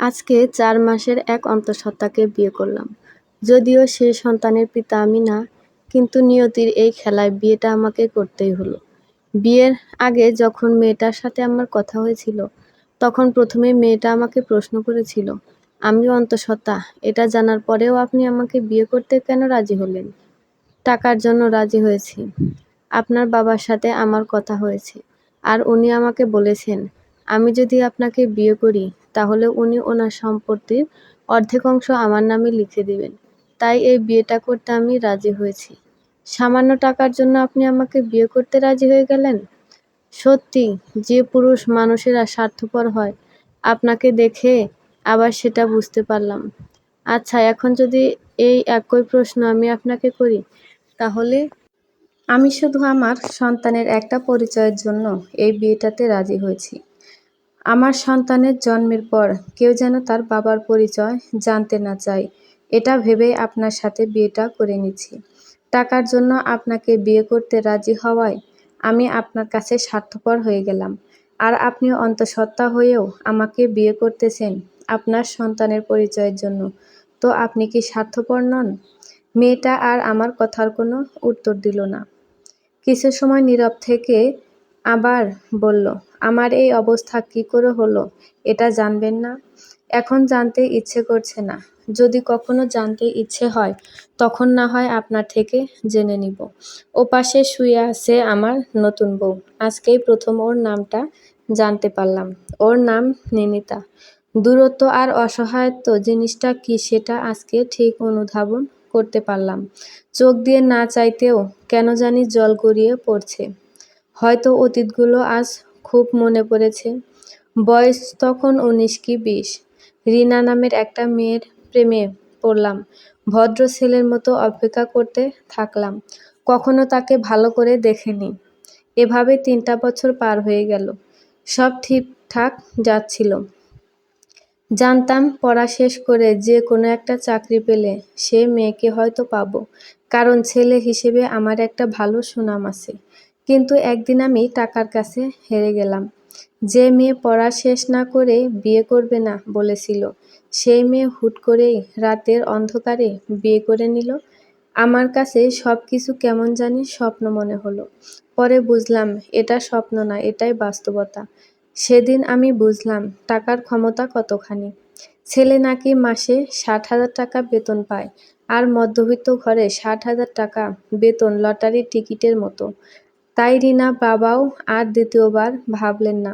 আজকে ৪ মাসের এক অন্তঃসত্ত্বাকে বিয়ে করলাম। যদিও সে সন্তানের পিতা আমি না, কিন্তু নিয়তির এই খেলায় বিয়েটা আমাকে করতেই হলো। বিয়ের আগে যখন মেয়েটার সাথে আমার কথা হয়েছিল, তখন প্রথমেই মেয়েটা আমাকে প্রশ্ন করেছিল, আমি অন্তঃসত্ত্বা এটা জানার পরেও আপনি আমাকে বিয়ে করতে কেন রাজি হলেন? টাকার জন্য রাজি হয়েছি। আপনার বাবার সাথে আমার কথা হয়েছে, আর উনি আমাকে বলেছেন, আমি যদি আপনাকে বিয়ে করি তাহলে উনি ওনার সম্পত্তির অর্ধেক অংশ আমার নামে লিখে দিবেন। তাই এই বিয়েটা করতে আমি রাজি হয়েছি। সামান্য টাকার জন্য আপনি আমাকে বিয়ে করতে রাজি হয়ে গেলেন? সত্যি, যে পুরুষ মানুষেরা স্বার্থপর হয়, আপনাকে দেখে আবার সেটা বুঝতে পারলাম। আচ্ছা, এখন যদি এই একই প্রশ্ন আমি আপনাকে করি, তাহলে? আমি শুধু আমার সন্তানের একটা পরিচয়ের জন্য এই বিয়েটাতে রাজি হয়েছি। আমার সন্তানের জন্মের পর কেউ যেন তার বাবার পরিচয় জানতে না চায়, এটা ভেবেই আপনার সাথে বিয়েটা করে নিচ্ছি। টাকার জন্য আপনাকে বিয়ে করতে রাজি হওয়ায় আমি আপনার কাছে স্বার্থপর হয়ে গেলাম। আর আপনি অন্তঃসত্ত্বা হয়েও আমাকে বিয়ে করতেছেন আপনার সন্তানের পরিচয়ের জন্য। তো আপনি কি স্বার্থপর নন? মেয়েটা আর আমার কথার কোনো উত্তর দিল না। কিছু সময় নীরব থেকে আবার বলল, আমার এই অবস্থা কী করে হলো এটা জানবেন না? এখন জানতে ইচ্ছে করছে না। যদি কখনো জানতে ইচ্ছে হয় তখন না হয় আপনার থেকে জেনে নিব। ওপাশে শুয়ে আছে আমার নতুন বউ। আজকেই প্রথম ওর নামটা জানতে পারলাম। ওর নাম নিনিতা। দূরত্ব আর অসহায়ত্ব জিনিসটা কি সেটা আজকে ঠিক অনুধাবন করতে পারলাম। চোখ দিয়ে না চাইতেও কেন জানি জল গড়িয়ে পড়ছে। হয়তো অতীতগুলো আজ খুব মনে পড়েছে। বয়স তখন ১৯ কি ২০। রিনা নামের একটা মেয়ের প্রেমে পড়লাম। ভদ্র ছেলের মতো অপেক্ষা করতে থাকলাম। কখনো তাকে ভালো করে দেখিনি। এভাবে ৩টা বছর পার হয়ে গেল। সব ঠিকঠাক যাচ্ছিল। জানতাম পড়া শেষ করে যে কোনো একটা চাকরি পেলে সে মেয়েকে হয়তো পাবো, কারণ ছেলে হিসেবে আমার একটা ভালো সুনাম আছে। কিন্তু একদিন আমি টাকার কাছে হেরে গেলাম। যে মেয়ে পড়া শেষ না করে বিয়ে করবে না বলেছিল, সেই মেয়ে হুট করেই রাতের অন্ধকারে বিয়ে করে নিল। আমার কাছে সব কিছু কেমন জানি স্বপ্ন মনে হলো। পরে বুঝলাম এটা স্বপ্ন না, এটাই বাস্তবতা। সেদিন আমি বুঝলাম টাকার ক্ষমতা কতখানি। ছেলে নাকি মাসে ৬০,০০০ টাকা বেতন পায়, আর মধ্যবিত্ত ঘরে ৬০,০০০ টাকা বেতন লটারির টিকিটের মতো। তাই রিনা বাবাও আর দ্বিতীয়বার ভাবলেন না।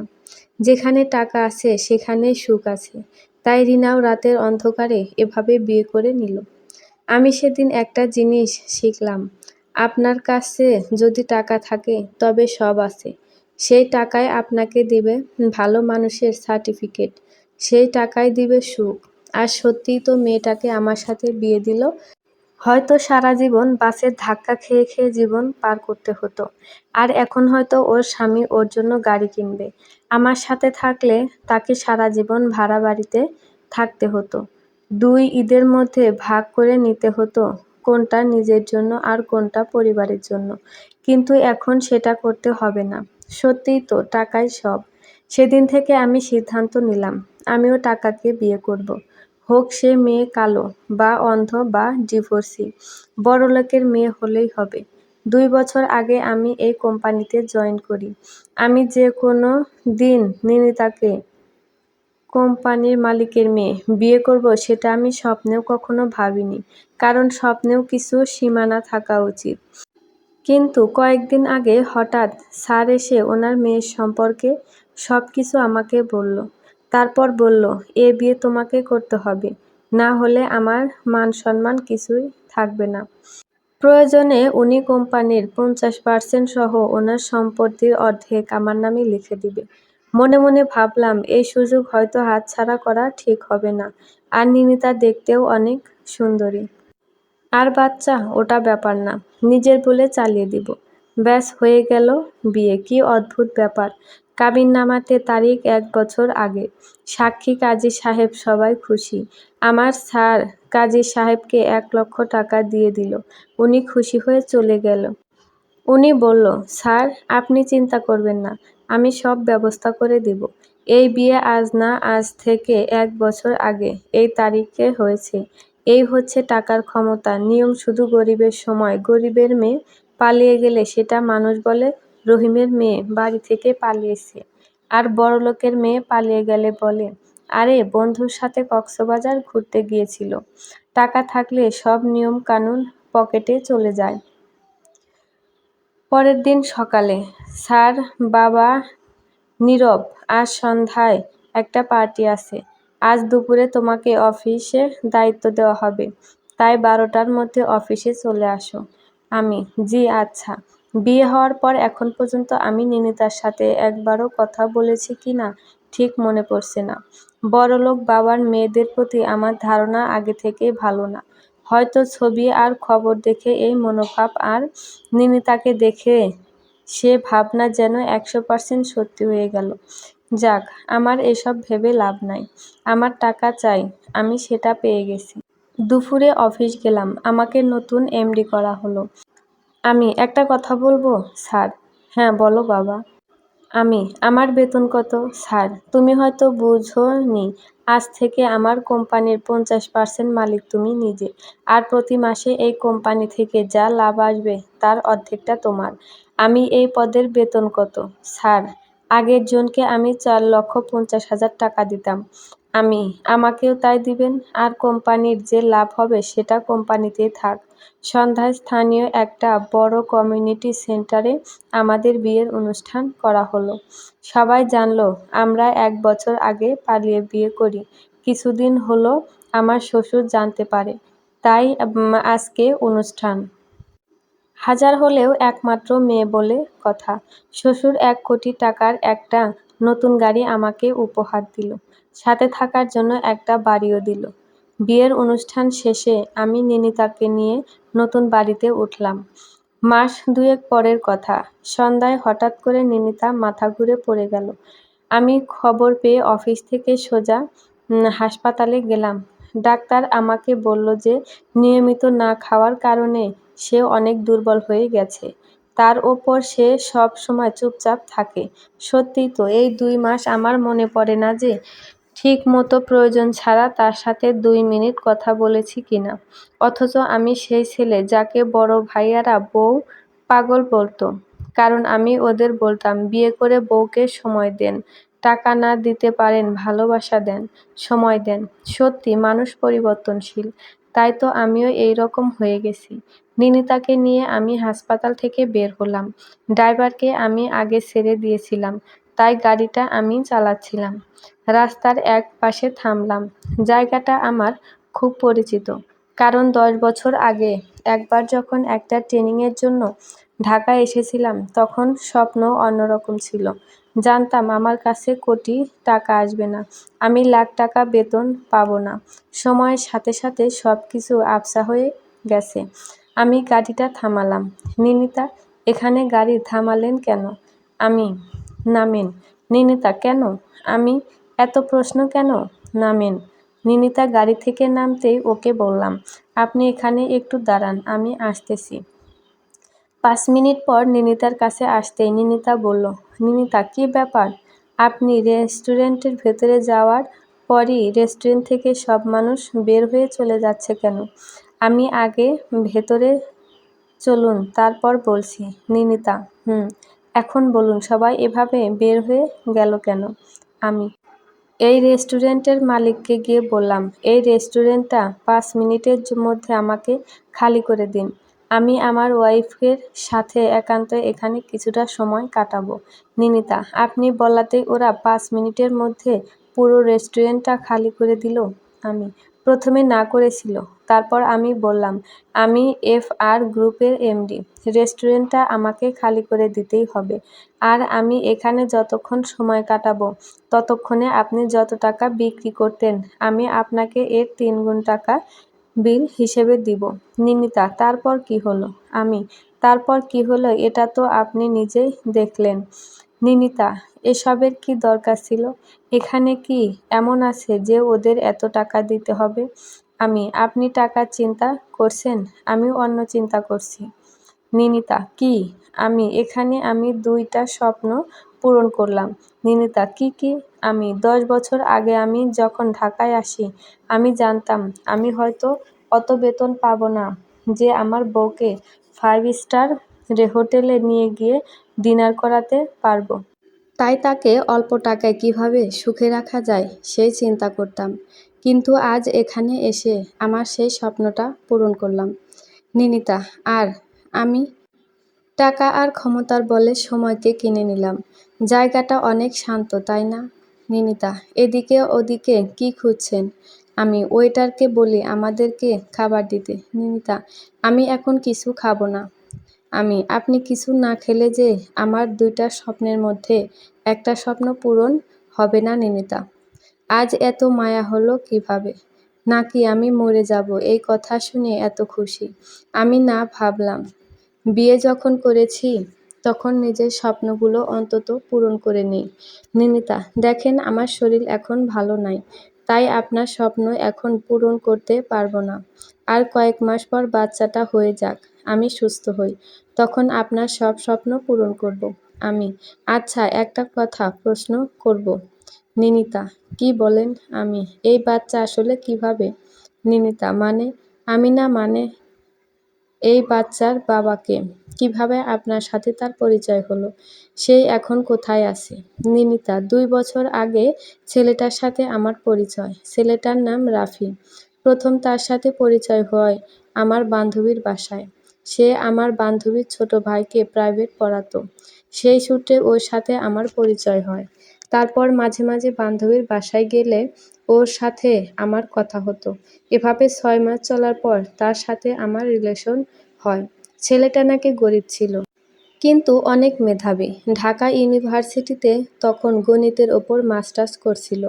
যেখানে টাকা আছে সেখানেই সুখ আছে। তাই রিনাও রাতের অন্ধকারে এভাবে বিয়ে করে নিল। আমি সেদিন একটা জিনিস শিখলাম, আপনার কাছে যদি টাকা থাকে তবে সব আছে। সেই টাকায় আপনাকে দিবে ভালো মানুষের সার্টিফিকেট, সেই টাকায় দিবে সুখ। আর সত্যিই তো মেয়েটাকে আমার সাথে বিয়ে দিল। হয়তো সারা জীবন বাসের ধাক্কা খেয়ে খেয়ে জীবন পার করতে হতো, আর এখন হয়তো ওর স্বামী ওর জন্য গাড়ি কিনবে। আমার সাথে থাকলে তাকে সারা জীবন ভাড়া বাড়িতে থাকতে হতো। ২ ঈদের মধ্যে ভাগ করে নিতে হতো কোনটা নিজের জন্য আর কোনটা পরিবারের জন্য। কিন্তু এখন সেটা করতে হবে না। সত্যিই তো টাকাই সব। সেদিন থেকে আমি সিদ্ধান্ত নিলাম, আমিও টাকাকে বিয়ে করব। হোক সে মেয়ে কালো বা অন্ধ বা ডিভোর্সি, বড়লোকের মেয়ে হলেই হবে। ২ বছর আগে আমি এই কোম্পানিতে জয়েন করি। আমি যে কোনো দিন নিনিতাকে, কোম্পানির মালিকের মেয়ে, বিয়ে করব সেটা আমি স্বপ্নেও কখনো ভাবিনি, কারণ স্বপ্নেও কিছু সীমানা থাকা উচিত। কিন্তু কয়েকদিন আগে হঠাৎ স্যার এসে ওনার মেয়ের সম্পর্কে সব কিছু আমাকে বলল। তারপর বলল, এ বিয়ে তোমাকে করতে হবে, না হলে আমার মান সম্মান কিছুই থাকবে না। প্রয়োজনে উনি কোম্পানির ৫০% সহ ওনার সম্পত্তির অর্ধেক আমার নামে লিখে দিবে। মনে মনে ভাবলাম এই সুযোগ হয়তো হাতছাড়া করা ঠিক হবে না। আর নিনিতা দেখতেও অনেক সুন্দরী। আর বাচ্চা, ওটা ব্যাপার না, নিজের বলে চালিয়ে দিব। ব্যাস হয়ে গেল বিয়ে। কি অদ্ভুত ব্যাপার। কাবিননামাতে তারিখ ১ বছর আগে। সাক্ষী কাজী সাহেব, সবাই খুশি। আমার স্যার কাজী সাহেবকে ১,০০,০০০ টাকা দিয়ে দিল। উনি খুশি হয়ে চলে গেল। উনি বলল, স্যার আপনি চিন্তা করবেন না, আমি সব ব্যবস্থা করে দিব। এই বিয়ে আজ না, আজ থেকে 1 বছর আগে এই তারিখে হয়েছে। এই হচ্ছে টাকার ক্ষমতা। নিয়ম শুধু গরিবের সময়। গরিবের মেয়ে পালিয়ে গেলে সেটা মানুষ বলে রহিমের মেয়ে বাড়ি থেকে পালিয়েছে। আর বড়লোকের মেয়ে পালিয়ে গেলে বলে, আরে বন্ধুর সাথে কক্সবাজার ঘুরতে গিয়েছিল। টাকা থাকলে সব নিয়ম কানুন পকেটে চলে যায়। পরের দিন সকালে, স্যার, বাবা, নীরব, আজ সন্ধ্যায় একটা পার্টি আছে। আজ দুপুরে তোমাকে অফিসে দায়িত্ব দেওয়া হবে, তাই 12টার মধ্যে অফিসে চলে আসো। আমি, জি আচ্ছা। বিয়ে হওয়ার পর এখন পর্যন্ত আমি নিনিতার সাথে একবারও কথা বলেছি কি না ঠিক মনে পড়ছে না। বড়লোক বাবার মেয়েদের প্রতি আমার ধারণা আগে থেকেই ভালো না। হয়তো ছবি আর খবর দেখে এই মনোভাব, আর নিনিতাকে দেখে সে ভাবনা যেন 100% সত্যি হয়ে গেল। যাক, আমার এসব ভেবে লাভ নাই। আমার টাকা চাই, আমি সেটা পেয়ে গেছি। দুপুরে অফিস গেলাম, আমাকে নতুন এমডি করা হলো। আমি, একটা কথা বলবো স্যার? হ্যাঁ বলো বাবা। আমি, আমার বেতন কত? স্যার, তুমি হয়তো বুঝোনি, আজ থেকে আমার কোম্পানির 50% মালিক তুমি নিজে। আর প্রতি মাসে এই কোম্পানি থেকে যা লাভ আসবে তার অর্ধেকটা তোমার। আমি, এই পদের বেতন কত? স্যার, আগের জনকে আমি 4,50,000 টাকা দিতাম। আমি, আমাকেও তাই দিবেন। আর কোম্পানির যে লাভ হবে সেটা কোম্পানিতেই থাক। সন্ধ্যায় স্থানীয় একটা বড় কমিউনিটি সেন্টারে আমাদের বিয়ের অনুষ্ঠান করা হলো। সবাই জানলো আমরা 1 বছর আগে পালিয়ে বিয়ে করি। কিছুদিন হলো আমার শ্বশুর জানতে পারে, তাই আজকে অনুষ্ঠান। হাজার হলেও একমাত্র মেয়ে বলে কথা। শ্বশুর 1 কোটি টাকার একটা নতুন গাড়ি আমাকে উপহার দিল, সাথে থাকার জন্য একটা বাড়িও দিল। বিয়ের অনুষ্ঠান শেষে আমি নিনিতাকে নিয়ে নতুন বাড়িতে উঠলাম। মাস 2 পরের কথা, সন্ধ্যায় হঠাৎ করে নিনিতা মাথা ঘুরে পড়ে গেল। আমি খবর পেয়ে অফিস থেকে সোজা হাসপাতালে গেলাম। ডাক্তার আমাকে বলল যে নিয়মিত না খাওয়ার কারণে সে অনেক দুর্বল হয়ে গেছে। তার ওপর সে সব সময় চুপচাপ থাকে। সত্যিই তো, এই 2 মাস আমার মনে পড়ে না যে ঠিক মতো প্রয়োজন ছাড়া তার সাথে 2 মিনিট কথা বলেছি কিনা। অথচ আমি সেই ছেলে যাকে বড় ভাইয়ারা বউ পাগল বলতো। কারণ আমি ওদের বলতাম, বিয়ে করে বউকে সময় দেন, টাকা না দিতে পারেন, ভালোবাসা দেন, সময় দেন। সত্যি মানুষ পরিবর্তনশীল। তাই তো আমিও এই রকম হয়ে গেছি। নিনিতাকে নিয়ে আমি হাসপাতাল থেকে বের হলাম। ড্রাইভারকে আমি আগে ছেড়ে দিয়েছিলাম, তাই গাড়িটা আমি চালাচ্ছিলাম। রাস্তার এক পাশে থামলাম। জায়গাটা আমার খুব পরিচিত, কারণ 10 বছর আগে একবার যখন একটা ট্রেনিংয়ের জন্য ঢাকায় এসেছিলাম তখন স্বপ্ন অন্যরকম ছিল। জানতাম আমার কাছে কোটি টাকা আসবে না, আমি লাখ টাকা বেতন পাবো না। সময়ের সাথে সাথে সব কিছু আবছা হয়ে গেছে। আমি গাড়িটা থামালাম। নিনিতা, এখানে গাড়ি থামালেন কেন? আমি, নামেন। নিনিতা, কেন? আমি, এত প্রশ্ন কেন? নামেন। নিনিতা গাড়ি থেকে নামতেই ওকে বললাম, আপনি এখানে একটু দাঁড়ান, আমি আসতেছি। 5 মিনিট পর নিনিতার কাছে আসতেই নিনিতা বলল, নিনিতা, কী ব্যাপার? আপনি রেস্টুরেন্টের ভেতরে যাওয়ার পরই রেস্টুরেন্ট থেকে সব মানুষ বের হয়ে চলে যাচ্ছে কেন? আমি, আগে ভেতরে চলুন তারপর বলছি। নিনিতা, এখন বলুন সবাই এভাবে বের হয়ে গেল কেন? আমি, এই রেস্টুরেন্টের মালিককে গিয়ে বললাম, এই রেস্টুরেন্টটা 5 মিনিটের মধ্যে আমাকে খালি করে দিন। আমি আমার ওয়াইফের সাথে একান্তে এখানে কিছুটা সময় কাটাবো। নিনিতা, আপনি বলাতেই ওরা 5 মিনিটের মধ্যে পুরো রেস্টুরেন্টটা খালি করে দিল? আমি, প্রথমে না করেছিল, তারপর আমি বললাম, আমি FR গ্রুপের এমডি, রেস্টুরেন্টটা আমাকে খালি করে দিতেই হবে। আর আমি এখানে যতক্ষণ সময় কাটাবো ততক্ষণে আপনি যত টাকা বিক্রি করতেন আমি আপনাকে এর 3 গুণ টাকা বিল হিসেবে দিব। নিনিতা, তারপর কি হলো? আমি, তারপর কি হলো এটা তো আপনি নিজেই দেখলেন। নিনিতা, এসবের কি দরকার ছিল? এখানে কি এমন আছে যে ওদের এত টাকা দিতে হবে? আমি, আপনি টাকার চিন্তা করছেন, আমিও অন্য চিন্তা করছি। নিনিতা, কি? আমি 2টা স্বপ্ন পূরণ করলাম। নিনিতা, কি কি? 10 বছর আগে আমি যখন ঢাকায় আসি, আমি জানতাম আমি হয়তো অত বেতন পাবো না যে আমার বউকে 5 স্টার হোটেলে নিয়ে গিয়ে ডিনার করাতে পারবো। তাই তাকে অল্প টাকায় কিভাবে সুখে রাখা যায় সেই চিন্তা করতাম। কিন্তু আজ এখানে এসে আমার সেই স্বপ্নটা পূরণ করলাম। নিনিতা, আর আমি টাকা আর ক্ষমতার বলে সময়কে কিনে নিলাম। জায়গাটা অনেক শান্ত, তাই না? নিনিতা, এদিকে ওদিকে কি খুঁজছেন? আমি ওয়েটারকে বলি আমাদেরকে খাবার দিতে। নিনিতা, আমি এখন কিছু খাবো না। আপনি কিছু না খেলে যে আমার 2টা স্বপ্নের মধ্যে একটা স্বপ্ন পূরণ হবে না। নিনিতা, আজ এত মায়া হলো কিভাবে? নাকি আমি মরে যাব এই কথা শুনে এত খুশি? আমি না ভাবলাম বিয়ে যখন করেছি তখন নিজের স্বপ্নগুলো অন্তত পূরণ করে নিই। নিনিতা, দেখেন আমার শরীর এখন ভালো নাই, তাই আপনার স্বপ্ন এখন পূরণ করতে পারবো না। আর কয়েক মাস পর বাচ্চাটা হয়ে যাক, আমি সুস্থ হই, তখন আপনার সব স্বপ্ন পূরণ করব। আচ্ছা, একটা কথা প্রশ্ন করব। নিনিতা, কি বলেন? এই বাচ্চা আসলে কিভাবে? নিনিতা, মানে এই বাচ্চার বাবাকে কিভাবে আপনার সাথে তার পরিচয় হলো? সেই এখন কোথায় আছে? নিনিতা, 2 বছর আগে ছেলেটার সাথে আমার পরিচয়। ছেলেটার নাম রাফি। প্রথম তার সাথে পরিচয় হয় আমার বান্ধবীর বাসায়। সে আমার বান্ধবীর ছোট ভাইকে প্রাইভেট পড়াতো। সেই সূত্রে ওর সাথে আমার পরিচয় হয়। তারপর মাঝে মাঝে বান্ধবীর বাসায় গেলে ওর সাথে আমার কথা হতো। এভাবে 6 মাস চলার পর তার সাথে আমার রিলেশন হয়। ছেলেটা নাকি গরিব ছিল, কিন্তু অনেক মেধাবী। ঢাকা ইউনিভার্সিটিতে তখন গণিতের ওপর মাস্টার্স করছিল।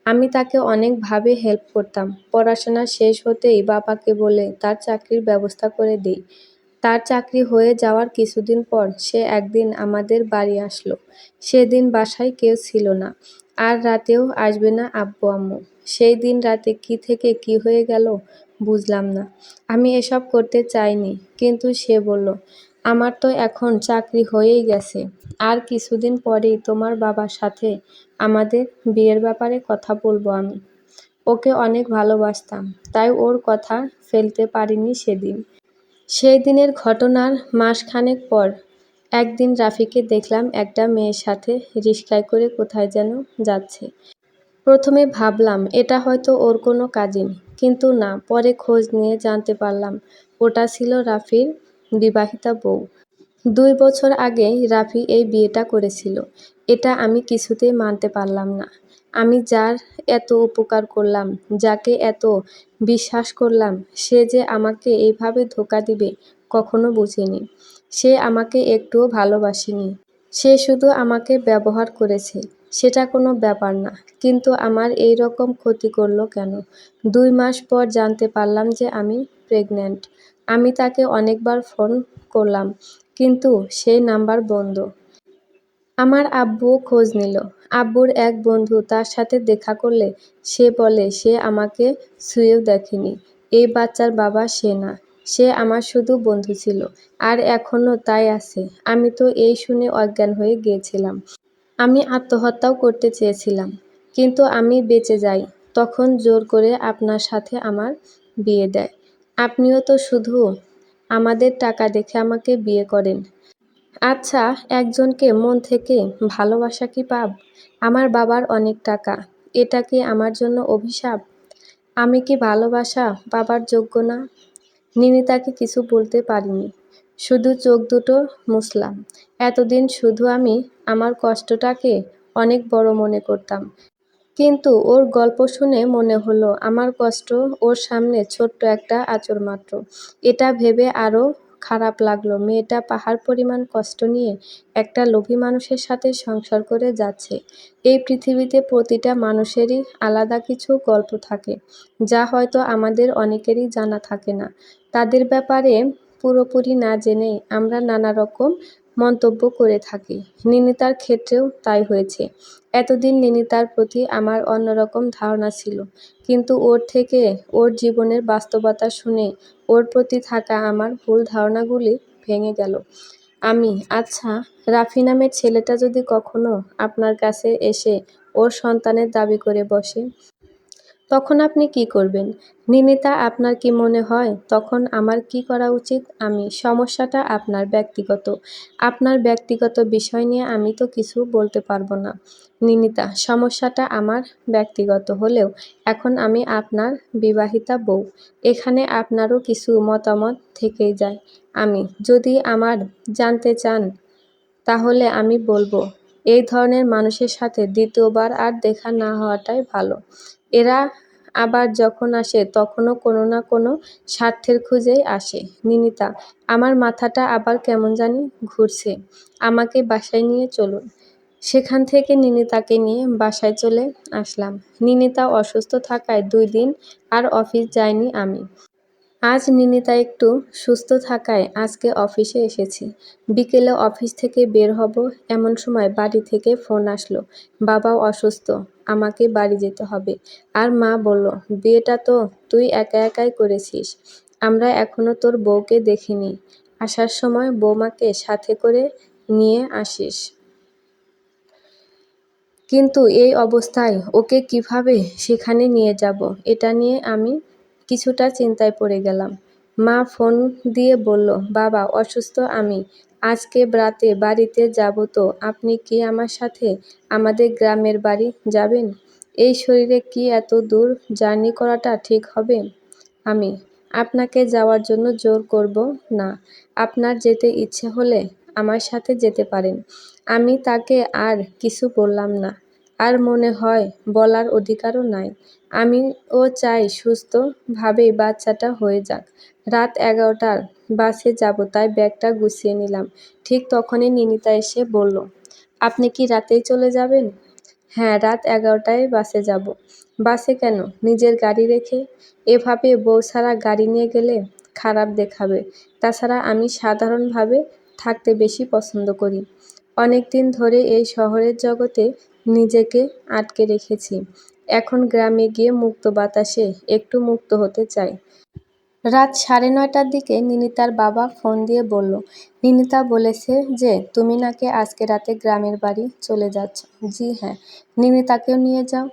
আমি তাকে অনেকভাবে হেল্প করতাম। পড়াশোনা শেষ হতেই বাবাকে বলে তার চাকরির ব্যবস্থা করে দিই। তার চাকরি হয়ে যাওয়ার কিছুদিন পর সে একদিন আমাদের বাড়ি আসলো। সেদিন বাসায় কেউ ছিল না, আর রাতেও আসবে না আব্বু আম্মু। সেই দিন রাতে কি থেকে কি হয়ে গেল বুঝলাম না। আমি এসব করতে চাইনি, কিন্তু সে বলল, আমার তো এখন চাকরি হয়েই গেছে, আর কিছুদিন পরেই তোমার বাবার সাথে আমাদের বিয়ের ব্যাপারে কথা বলবো। আমি ওকে অনেক ভালোবাসতাম, তাই ওর কথা ফেলতে পারিনি সেদিন। সেই দিনের ঘটনার মাসখানেক পর একদিন রাফিকে দেখলাম একটা মেয়ের সাথে রিকশায় করে কোথায় যেন যাচ্ছে। প্রথমে ভাবলাম এটা হয়তো ওর কোনো কাজিন, কিন্তু না, পরে খোঁজ নিয়ে জানতে পারলাম ওটা ছিল রাফির বিবাহিতা বউ। 2 বছর আগে রাফি এই বিয়েটা করেছিল। এটা আমি কিছুতেই মানতে পারলাম না। আমি যার এত উপকার করলাম, যাকে এত বিশ্বাস করলাম, সে যে আমাকে এইভাবে ধোঁকা দিবে কখনো বুঝিনি। সে আমাকে একটুও ভালোবাসেনি। সে শুধু আমাকে ব্যবহার করেছে। সেটা কোনো ব্যাপার না, কিন্তু আমার এই রকম ক্ষতি করলো কেন? 2 মাস পর জানতে পারলাম যে আমি প্রেগন্যান্ট। আমি তাকে অনেকবার ফোন করলাম, কিন্তু সেই নাম্বার বন্ধ। আমার আব্বুও খোঁজ নিল। আব্বুর এক বন্ধু তার সাথে দেখা করলে সে বলে সে আমাকে ছুঁয়েও দেখেনি। এই বাচ্চার বাবা সে না, সে আমার শুধু বন্ধু ছিল, আর এখনও তাই আছে। আমি তো এই শুনে অজ্ঞান হয়ে গিয়েছিলাম। আমি আত্মহত্যাও করতে চেয়েছিলাম, কিন্তু আমি বেঁচে যাই। তখন জোর করে আপনার সাথে আমার বিয়ে দেয়। আপনিও তো শুধু আমাদের টাকা দেখে আমাকে বিয়ে করেন। আচ্ছা, একজনকে মন থেকে ভালোবাসা কি পাপ? আমার বাবার অনেক টাকা, এটা কি আমার জন্য অভিশাপ? আমি কি ভালোবাসা পাবার যোগ্য না? নিনিতাকে কিছু বলতে পারিনি, শুধু চোখ দুটো মুছলাম। এতদিন শুধু আমি আমার কষ্টটাকে অনেক বড় মনে করতাম, কিন্তু ওর গল্প শুনে মনে হলো আমার কষ্ট ওর সামনে ছোট্ট একটা আঁচড় মাত্র। এটা ভেবে আরও খারাপ লাগলো, মেয়েটা পাহাড় পরিমাণ কষ্ট নিয়ে একটা লোভী মানুষের সাথে সংসার করে যাচ্ছে। এই পৃথিবীতে প্রতিটা মানুষেরই আলাদা কিছু গল্প থাকে, যা হয়তো আমাদের অনেকেরই জানা থাকে না। তাদের ব্যাপারে পুরোপুরি না জেনেই আমরা নানা রকম মন্তব্য করে থাকি। নিনিতার ক্ষেত্রেও তাই হয়েছে। এতদিন নিনিতার প্রতি আমার অন্যরকম ধারণা ছিল, কিন্তু ওর থেকে ওর জীবনের বাস্তবতা শুনে ওর প্রতি থাকা আমার ভুল ধারণাগুলি ভেঙে গেল। আমি, আচ্ছা, রাফি নামের ছেলেটা যদি কখনো আপনার কাছে এসে ওর সন্তানের দাবি করে বসে, তখন আপনি কি করবেন? নিনিতা, আপনার কি মনে হয় তখন আমার কি করা উচিত? সমস্যাটা আপনার ব্যক্তিগত। আপনার ব্যক্তিগত বিষয় নিয়ে আমি তো কিছু বলতে পারবো না। নিনিতা, সমস্যাটা আমার ব্যক্তিগত হলেও এখন আমি আপনার বিবাহিতা বউ। এখানে আপনারও কিছু মতামত থেকেই যায়। যদি আমার জানতে চান তাহলে আমি বলবো, এই ধরনের মানুষের সাথে দ্বিতীয়বার আর দেখা না হওয়াটাই ভালো। এরা আবার যখন আসে তখনও কোনো না কোনো স্বার্থের খোঁজেই আসে। নিনিতা, আমার মাথাটা আবার কেমন জানি ঘুরছে। আমাকে বাসায় নিয়ে চলুন। সেখান থেকে নিনিতাকে নিয়ে বাসায় চলে আসলাম। নিনিতা অসুস্থ থাকায় 2 দিন আর অফিস যাইনি আমি। আজ নিনিতা একটু সুস্থ থাকায় আজকে অফিসে এসেছি। বিকেলে অফিস থেকে বের হব এমন সময় বাড়ি থেকে ফোন আসলো, বাবাও অসুস্থ, আমাকে বাড়ি যেতে হবে। আর মা বলল, বিয়েটা তো তুই একা একাই করেছিস, আমরা এখনো তোর বউকে দেখিনি, আসার সময় বৌমাকে সাথে করে নিয়ে আসিস। কিন্তু এই অবস্থায় ওকে কিভাবে সেখানে নিয়ে যাব, এটা নিয়ে আমি কিছুটা চিন্তায় পড়ে গেলাম। মা ফোন দিয়ে বলল, বাবা অসুস্থ, আমি আজকে রাতে বাড়িতে যাব, তো আপনি কি আমার সাথে আমাদের গ্রামের বাড়ি যাবেন? এই শরীরে কি এত দূর জার্নি করাটা ঠিক হবে? আমি আপনাকে যাওয়ার জন্য জোর করব না। আপনার যেতে ইচ্ছে হলে আমার সাথে যেতে পারেন। আমি তাকে আর কিছু বললাম না। আর মনে হয় বলার অধিকারও নাই। আমিও চাই সুস্থভাবেই বাচ্চাটা হয়ে যাক। রাত 11টার বাসে যাব, তাই ব্যাগটা গুছিয়ে নিলাম। ঠিক তখনই নিনিতা এসে বলল, আপনি কি রাতেই চলে যাবেন? হ্যাঁ, রাত 11টায় বাসে যাব। বাসে কেন, নিজের গাড়ি রেখে? এভাবে বউ ছাড়া গাড়ি নিয়ে গেলে খারাপ দেখাবে। তাছাড়া আমি সাধারণভাবে থাকতে বেশি পছন্দ করি। অনেক দিন ধরে এই শহরের জগতে নিজেকে আটকে রেখেছি। এখন গ্রামে গিয়ে মুক্ত বাতাসে একটু মুক্ত হতে চাই। রাত 9:30টার দিকে নিনিতার বাবা ফোন দিয়ে বলল, নিনিতা বলেছে যে তুমি নাকি আজকে রাতে গ্রামের বাড়ি চলে যাচ্ছ। জি হ্যাঁ, নিনিতাকেও নিয়ে যাও।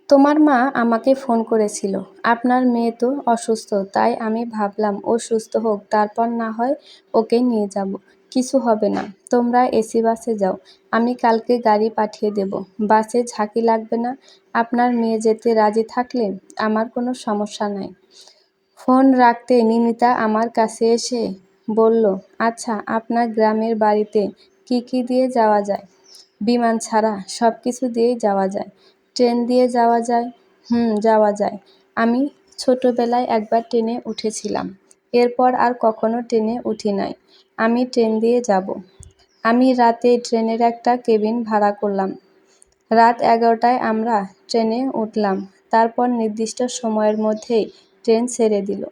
তোমার মা আমাকে ফোন করেছিল, আপনার মেয়ে তো অসুস্থ, তাই আমি ভাবলাম ও সুস্থ হোক, তারপর না হয় ওকে নিয়ে যাব। কিছু হবে না, তোমরা এসি বাসে যাও, আমি কালকে গাড়ি পাঠিয়ে দেব। বাসে ঝাঁকি লাগবে না। আপনার মেয়ে যেতে রাজি থাকলে আমার কোনো সমস্যা নাই। ফোন রাখতে নিনিতা আমার কাছে এসে বলল, আচ্ছা, আপনার গ্রামের বাড়িতে কি কি দিয়ে যাওয়া যায়? বিমান ছাড়া সব কিছু দিয়েই যাওয়া যায়। ট্রেন দিয়ে যাওয়া যায়? যাওয়া যায়। আমি ছোটবেলায় একবার ট্রেনে উঠেছিলাম, এরপর আর কখনো ট্রেনে উঠি নাই। আমি ট্রেন দিয়ে যাব। আমি রাতে ট্রেনের একটা কেবিন ভাড়া করলাম। রাত 11টায় আমরা ট্রেনে উঠলাম, তারপর নির্দিষ্ট সময়ের মধ্যেই ট্রেন ছেড়ে দিল।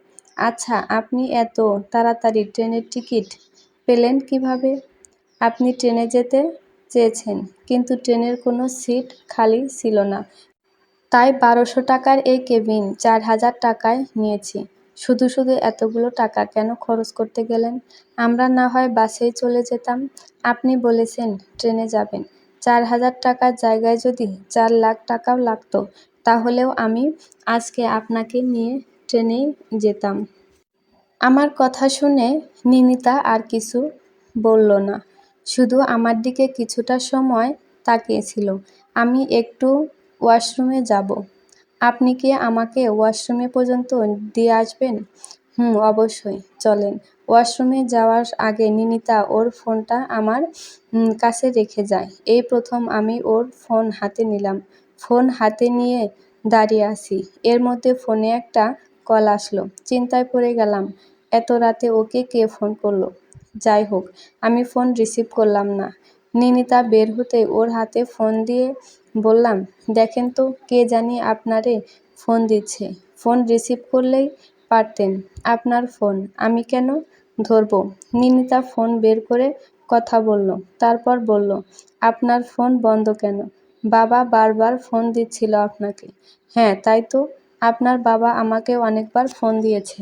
আচ্ছা, আপনি এত তাড়াতাড়ি ট্রেনের টিকিট পেলেন কিভাবে? আপনি ট্রেনে যেতে চেয়েছেন, কিন্তু ট্রেনের কোনো সিট খালি ছিল না, তাই 1200 টাকার এই কেবিন 4000 টাকায় নিয়েছি। শুধু শুধু এতগুলো টাকা কেন খরচ করতে গেলেন? আমরা না হয় বাসেই চলে যেতাম। আপনি বলেছেন ট্রেনে যাবেন। 4000 টাকার জায়গায় যদি 4 লাখ টাকাও লাগতো, তাহলেও আমি আজকে আপনাকে নিয়ে ট্রেনেই যেতাম। আমার কথা শুনে নিনিতা আর কিছু বলল না, শুধু আমার দিকে কিছুটা সময় তাকিয়েছিল। আমি একটু ওয়াশরুমে যাব। আপনি কি আমাকে ওয়াশরুমে পর্যন্ত দিয়ে আসবেন? অবশ্যই, চলেন। ওয়াশরুমে যাওয়ার আগে নিনিতা ওর ফোনটা আমার কাছে রেখে যায়। এই প্রথম আমি ওর ফোন হাতে নিলাম। ফোন হাতে নিয়ে দাঁড়িয়ে আছি, এর মধ্যে ফোনে একটা কল আসলো। চিন্তায় পড়ে গেলাম, এত রাতে ওকে কে ফোন করলো? যাই হোক, আমি ফোন রিসিভ করলাম না। নিনিতা বের হতেই ওর হাতে ফোন দিয়ে বললাম, দেখেন তো, কে জানি আপনারে ফোন দিচ্ছে। ফোন রিসিভ করলেই পারতেন। আপনার ফোন, আমি কেন ধরবো? নিনিতা ফোন বের করে কথা বলল, তারপর বলল, আপনার ফোন বন্ধ কেন? বাবা বারবার ফোন দিচ্ছিল আপনাকে। হ্যাঁ, তাই তো, আপনার বাবা আমাকে অনেকবার ফোন দিয়েছে।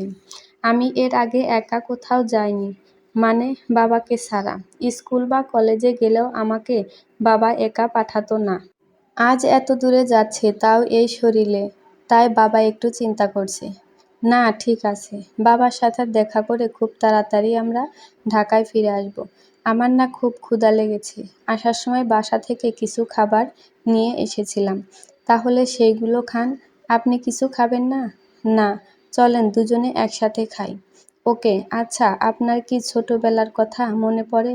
আমি এর আগে একা কোথাও যাইনি। মানে বাবাকে ছাড়া। স্কুল বা কলেজে গেলেও আমাকে বাবা একা পাঠাতো না। আজ এত দূরে যাচ্ছে তাও এই শরীরে, তাই বাবা একটু চিন্তা করছে। না, ঠিক আছে, বাবার সাথে দেখা করে খুব তাড়াতাড়ি আমরা ঢাকায় ফিরে আসব। আমার না খুব ক্ষুধা লেগেছে। আসার সময় বাসা থেকে কিছু খাবার নিয়ে এসেছিলাম। তাহলে সেইগুলো খান। আপনি কিছু খাবেন না? না, চলেন দুজনে একসাথে খাই। ওকে, আচ্ছা, আপনার কি ছোটবেলার কথা মনে পড়ে?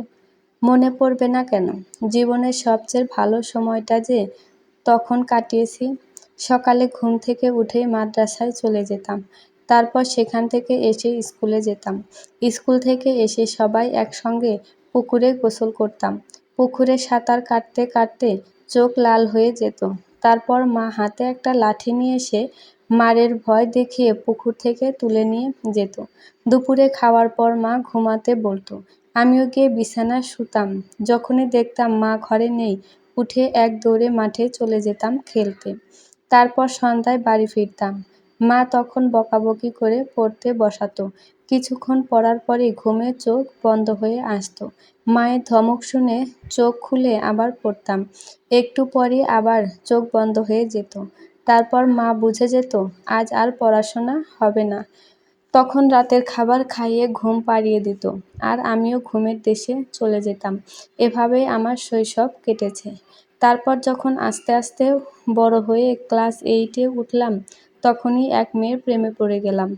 মনে পড়বে না কেন? জীবনের সবচেয়ে ভালো সময়টা যে তখন কাটিয়েছি। সকালে ঘুম থেকে উঠেই মাদ্রাসায় চলে যেতাম। তারপর সেখান থেকে এসে স্কুলে যেতাম। স্কুল থেকে এসে সবাই একসঙ্গে পুকুরে গোসল করতাম। পুকুরে সাঁতার কাটতে কাটতে চোখ লাল হয়ে যেত। তারপর মা হাতে একটা লাঠি নিয়ে এসে মারের ভয় দেখিয়ে পুকুর থেকে তুলে নিয়ে যেত। দুপুরে খাওয়ার পর মা ঘুমাতে বলতো। আমিও গিয়ে বিছানায় শুতাম। যখনই দেখতাম মা ঘরে নেই, উঠে এক দৌড়ে মাঠে চলে যেতাম খেলতে। তারপর সন্ধ্যায় বাড়ি ফিরতাম। মা তখন বকাবকি করে পড়তে বসাতো। কিছুক্ষণ পড়ার পরই ঘুমে চোখ বন্ধ হয়ে আসতো। মায়ের ধমক শুনে চোখ খুলে আবার পড়তাম। একটু পরই আবার চোখ বন্ধ হয়ে যেত। তারপর মা বুঝে যেত আজ আর পড়াশোনা হবে না। তখন রাতের খাবার খাইয়ে ঘুম পাড়িয়ে দিত, আর আমিও ঘুমের দেশে চলে যেতাম। এভাবেই আমার শৈশব কেটেছে। তারপর যখন আস্তে আস্তে বড় হয়ে ক্লাস 8-এ উঠলাম, তখনই এক মেয়ের প্রেমে পড়ে গেলাম।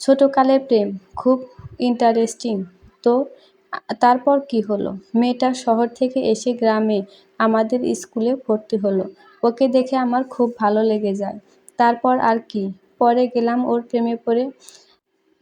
ছোটকালের প্রেম, খুব ইন্টারেস্টিং তো। তারপর কি হলো? মেয়েটা শহর থেকে এসে গ্রামে আমাদের স্কুলে ভর্তি হলো। ওকে দেখে আমার খুব ভালো লেগে যায়। তারপর আর কি, পরে গেলাম ওর প্রেমে পড়ে।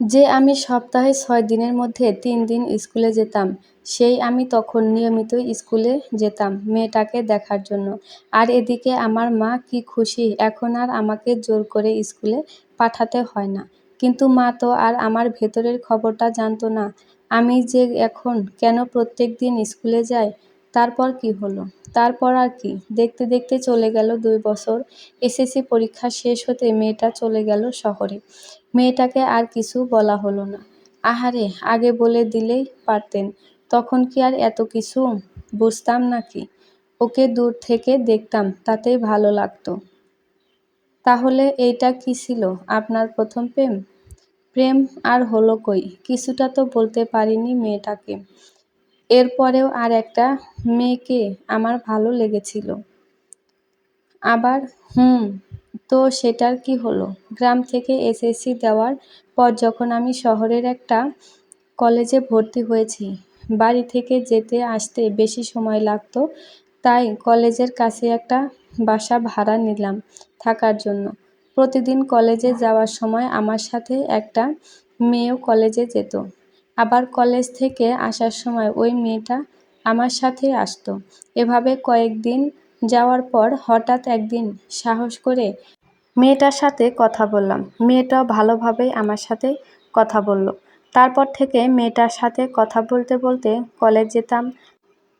যে আমি সপ্তাহে 6 দিনের মধ্যে 3 দিন স্কুলে যেতাম, সেই আমি তখন নিয়মিত স্কুলে যেতাম মেয়েটাকে দেখার জন্য। আর এদিকে আমার মা কি খুশি, এখন আর আমাকে জোর করে স্কুলে পাঠাতে হয় না। কিন্তু মা তো আর আমার ভেতরের খবরটা জানতো না, আমি যে এখন কেন প্রত্যেক দিন স্কুলে যাই। তারপর কি হলো? তারপর আর কি, দেখতে দেখতে চলে গেল 2 বছর। এসএসসি পরীক্ষা শেষ হতে মেয়েটা চলে গেল শহরে। মেয়েটাকে আর কিছু বলা হলো না। আহারে, আগে বলে দিলেই পারতেন। তখন কি আর এত কিছু বুঝতাম নাকি? ওকে দূর থেকে দেখতাম, তাতেই ভালো লাগতো। তাহলে এইটা কি ছিল আপনার প্রথম প্রেম? প্রেম আর হলো কই, কিছুটা তো বলতে পারিনি মেয়েটাকে। এরপরেও আর একটা মেয়েকে আমার ভালো লেগেছিল। আবার তো সেটার কি হলো? গ্রাম থেকে এসএসসি দেওয়ার পর যখন আমি শহরের একটা কলেজে ভর্তি হয়েছি, বাড়ি থেকে যেতে আসতে বেশি সময় লাগতো, তাই কলেজের কাছে একটা বাসা ভাড়া নিলাম থাকার জন্য। প্রতিদিন কলেজে যাওয়ার সময় আমার সাথে একটা মেয়েও কলেজে যেত। আবার কলেজ থেকে আসার সময় ওই মেয়েটা আমার সাথেই আসতো। এভাবে কয়েকদিন যাওয়ার পর হঠাৎ একদিন সাহস করে মেয়েটার সাথে কথা বললাম। মেয়েটাও ভালোভাবেই আমার সাথে কথা বলল। তারপর থেকে মেয়েটার সাথে কথা বলতে বলতে কলেজ যেতাম,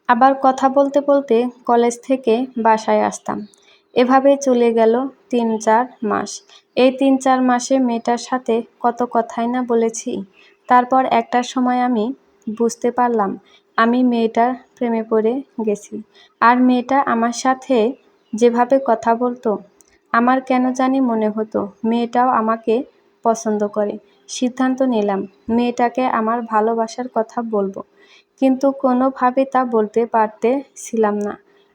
আবার কথা বলতে বলতে কলেজ থেকে বাসায় আসতাম। এভাবেই চলে গেল 3-4 মাস। এই 3-4 মাসে মেয়েটার সাথে কত কথাই না বলেছি। তারপর একটা সময় আমি বুঝতে পারলাম আমি মেয়েটার প্রেমে পড়ে গেছি। আর মেয়েটা আমার সাথে যেভাবে কথা বলতো, আমার কেন জানি মনে হতো মেয়েটাও আমাকে পছন্দ করে। সিদ্ধান্ত নিলাম মেয়েটাকে আমার ভালোবাসার কথা বলবো, কিন্তু কোনোভাবে তা বলতে পারতেছিলাম না।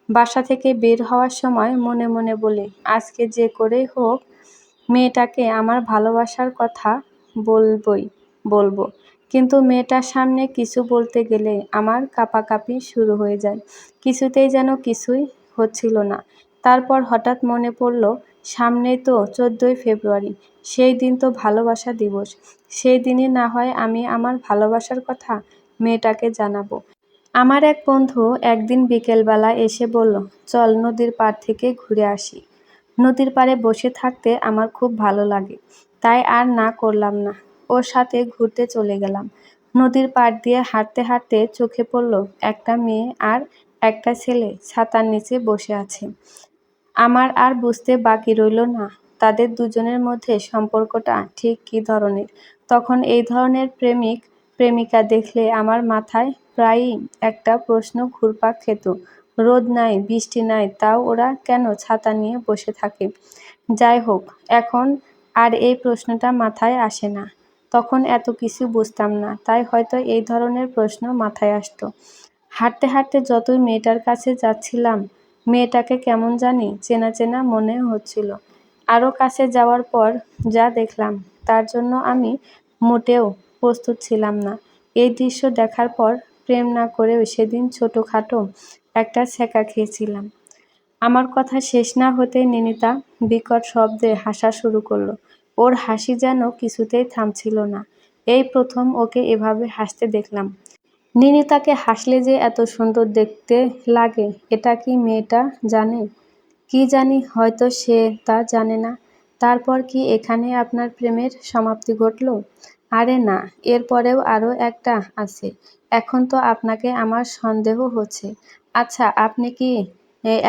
বাসা থেকে বের হওয়ার সময় মনে মনে বলি আজকে যে করেই হোক মেয়েটাকে আমার ভালোবাসার কথা বলবই বলবো। কিন্তু মেয়েটার সামনে কিছু বলতে গেলে আমার কাঁপাকাঁপি শুরু হয়ে যায়। কিছুতেই যেন কিছুই হচ্ছিল না। তারপর হঠাৎ মনে পড়ল সামনেই তো 14ই ফেব্রুয়ারি, সেই দিন তো ভালোবাসা দিবস। সেই দিনই না হয় আমি আমার ভালোবাসার কথা মেয়েটাকে জানাবো। আমার এক বন্ধু একদিন বিকেলবেলা এসে বলল, চল নদীর পাড় থেকে ঘুরে আসি। নদীর পাড়ে বসে থাকতে আমার খুব ভালো লাগে, তাই আর না করলাম না, ওর সাথে ঘুরতে চলে গেলাম। নদীর পাড় দিয়ে হাঁটতে হাঁটতে চোখে পড়ল একটা মেয়ে আর একটা ছেলে ছাতার নিচে বসে আছে। আমার আর বুঝতে বাকি রইল না তাদের দুজনের মধ্যে সম্পর্কটা ঠিক কী ধরনের। তখন এই ধরনের প্রেমিক প্রেমিকা দেখলে আমার মাথায় প্রায়ই একটা প্রশ্ন ঘুরপাক খেত। রোদ নাই, বৃষ্টি নাই, তাও ওরা কেন ছাতা নিয়ে বসে থাকে? যাই হোক, এখন আর এই প্রশ্নটা মাথায় আসে না। তখন এত কিছু বুঝতাম না, তাই হয়তো এই ধরনের প্রশ্ন মাথায় আসতো। হাঁটতে হাঁটতে যতই মেয়েটার কাছে যাচ্ছিলাম, মেয়েটাকে কেমন জানি চেনা চেনা মনে হচ্ছিল। আরও কাছে যাওয়ার পর যা দেখলাম, তার জন্য আমি মোটেও প্রস্তুত ছিলাম না। এই দৃশ্য দেখার পর প্রেম না করেও সেদিন ছোটোখাটো একটা ছ্যাঁকা খেয়েছিলাম। আমার কথা শেষ না হতেই নিনিতা বিকট শব্দে হাসা শুরু করলো। ওর হাসি যেন কিছুতেই থামছিল না। এই প্রথম ওকে এভাবে হাসতে দেখলাম। নিনিতাকে হাসলে যে এত সুন্দর দেখতে লাগে, এটা কি মেয়েটা জানে? কি জানি, হয়তো সে তা জানে না। তারপর কি এখানে আপনার প্রেমের সমাপ্তি ঘটল? আরে না, এর পরেও আরও একটা আছে। এখন তো আপনাকে আমার সন্দেহ হচ্ছে। আচ্ছা, আপনি কি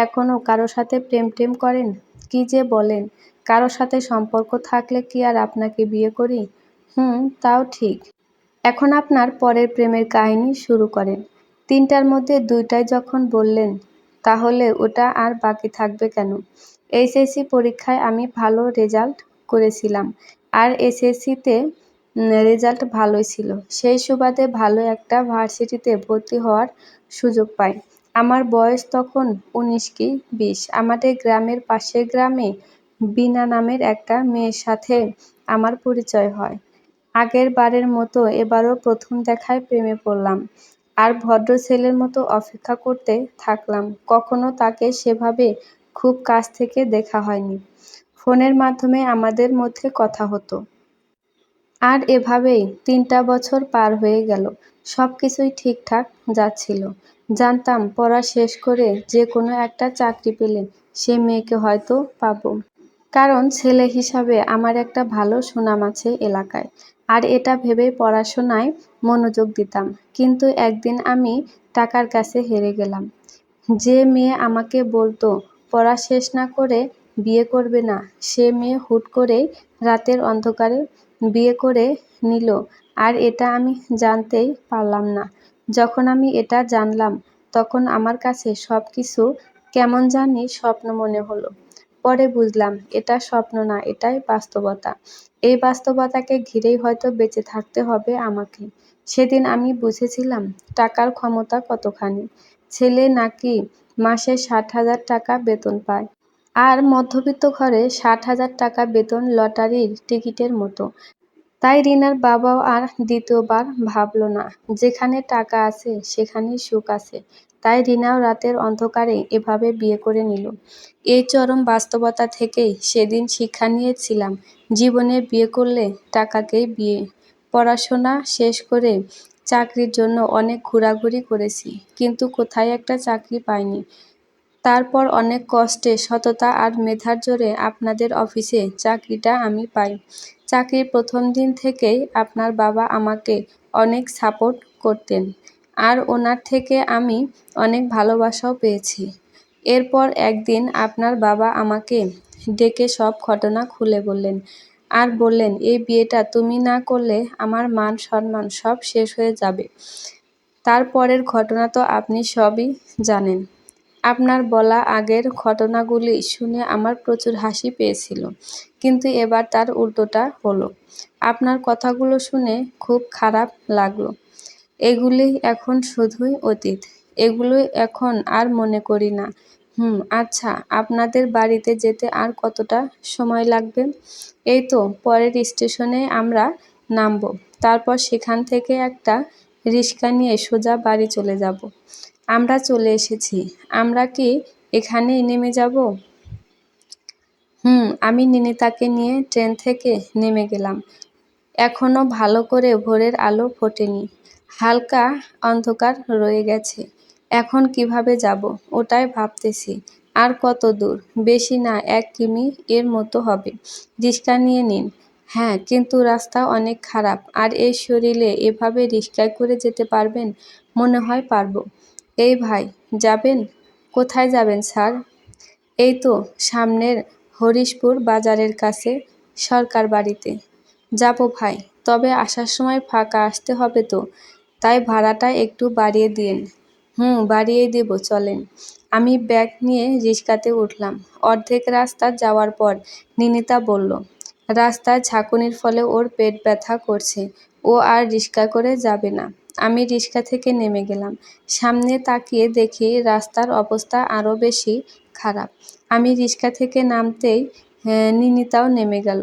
এখনো কারো সাথে প্রেম টেম করেন? কি যে বলেন! কারো সাথে সম্পর্ক থাকলে কি আর আপনাকে বিয়ে করি? তাও ঠিক। এখন আপনার পরের প্রেমের কাহিনী শুরু করেন। ৩টার মধ্যে ২টাই যখন বললেন, তাহলে ওটা আর বাকি থাকবে কেন? এইচএসসি পরীক্ষায় আমি ভালো রেজাল্ট করেছিলাম, আর এসএসসিতে রেজাল্ট ভালোই ছিল। সেই সুবাদে ভালো একটা ভার্সিটিতে ভর্তি হওয়ার সুযোগ পাই। আমার বয়স তখন ১৯ কি ২০। আমাদের গ্রামের পাশের গ্রামে বীণা নামের একটা মেয়ের সাথে আমার পরিচয় হয়। আগের বারের মতো এবারও প্রথম দেখায় প্রেমে পড়লাম, আর ভদ্র ছেলের মতো অপেক্ষা করতে থাকলাম। কখনো তাকে সেভাবে খুব কাছ থেকে দেখা হয়নি। ফোনের মাধ্যমে আমাদের মধ্যে কথা হতো। আর এভাবেই ৩টা বছর পার হয়ে গেল। সবকিছুই ঠিকঠাক যাচ্ছিল। জানতাম পড়া শেষ করে যে কোনো একটা চাকরি পেলে সে মেয়েকে হয়তো পাবো। কারণ ছেলে হিসাবে আমার একটা ভালো সুনাম আছে এলাকায়। আর এটা ভেবেই পড়াশোনায় মনোযোগ দিতাম। কিন্তু একদিন আমি টাকার কাছে হেরে গেলাম। যে মেয়ে আমাকে বলতো পড়া শেষ না করে বিয়ে করবে না, সে মেয়ে হুট করেই রাতের অন্ধকারে বিয়ে করে নিল। আর এটা আমি জানতেই পারলাম না। যখন আমি এটা জানলাম, তখন আমার কাছে সবকিছু কেমন জানি স্বপ্ন মনে হলো। পরে বুঝলাম এটা স্বপ্ন না, এটাই বাস্তবতা। এই বাস্তবতাকে ঘিরেই হয়তো বেঁচে থাকতে হবে আমাকে। সেদিন আমি বুঝেছিলাম টাকার ক্ষমতা কতখানি। ছেলে নাকি মাসে ৬০,০০০ টাকা বেতন পায়। আর মধ্যবিত্ত ঘরে ৬০,০০০ টাকা বেতন লটারির টিকিটের মতো। তাই রিনার বাবাও আর দ্বিতীয়বার ভাবল না। যেখানে টাকা আছে সেখানেই সুখ আছে। তাই রিনাও রাতের অন্ধকারে এভাবে বিয়ে করে নিল। এই চরম বাস্তবতা থেকেই সেদিন শিক্ষা নিয়েছিলাম, জীবনে বিয়ে করলে টাকাকেই বিয়ে। পড়াশোনা শেষ করে চাকরির জন্য অনেক ঘোরাঘুরি করেছি, কিন্তু কোথায় একটা চাকরি পাইনি। তারপর অনেক কষ্টে, সততা আর মেধার জোরে আপনাদের অফিসে চাকরিটা আমি পাই। চাকরির প্রথম দিন থেকেই আপনার বাবা আমাকে অনেক সাপোর্ট করতেন, আর ওনার থেকে আমি অনেক ভালোবাসাও পেয়েছি। এরপর একদিন আপনার বাবা আমাকে ডেকে সব ঘটনা খুলে বললেন, আর বললেন, এই বিয়েটা তুমি না করলে আমার মান সম্মান সব শেষ হয়ে যাবে। তারপরের ঘটনা তো আপনি সবই জানেন। আপনার বলা আগের ঘটনাগুলি শুনে আমার প্রচুর হাসি পেয়েছিল, কিন্তু এবার তার উল্টোটা হলো। আপনার কথাগুলো শুনে খুব খারাপ লাগলো। এগুলি এখন শুধুই অতীত। এগুলো এখন আর মনে করি না। আচ্ছা, আপনাদের বাড়িতে যেতে আর কতটা সময় লাগবে? এই তো পরের স্টেশনে আমরা নামবো। তারপর সেখান থেকে একটা রিক্সা নিয়ে সোজা বাড়ি চলে যাব। আমরা চলে এসেছি। আমরা কি এখানেই নেমে যাব? আমি নিনিতাকে নিয়ে ট্রেন থেকে নেমে গেলাম। এখনো ভালো করে ভোরের আলো ফোটেনি। হালকা অন্ধকার রয়ে গেছে। এখন কিভাবে যাব ওটাই ভাবতেছি। আর কত দূর? বেশি না, ১ কিমি এর মতো হবে। রিক্সা নিয়ে নিন। হ্যাঁ, কিন্তু রাস্তা অনেক খারাপ, আর এই শরীরে এভাবে রিক্সায় করে যেতে পারবেন? মনে হয় পারবো। এই ভাই, যাবেন? কোথায় যাবেন স্যার? এই তো সামনের হরিশপুর বাজারের কাছে সরকার বাড়িতে। যাবো ভাই, তবে আসার সময় ফাঁকা আসতে হবে তো, তাই ভাড়াটা একটু বাড়িয়ে দিন। বাড়িয়েই দেব, চলেন। আমি ব্যাগ নিয়ে রিকশাতে উঠলাম। অর্ধেক রাস্তা যাওয়ার পর নিনিতা বলল, রাস্তায় ঝাঁকুনির ফলে ওর পেট ব্যথা করছে, ও আর রিকশা করে যাবে না। আমি রিকশা থেকে নেমে গেলাম। সামনে তাকিয়ে দেখি রাস্তার অবস্থা আরও বেশি খারাপ। আমি রিকশা থেকে নামতেই নিনিতাও নেমে গেল।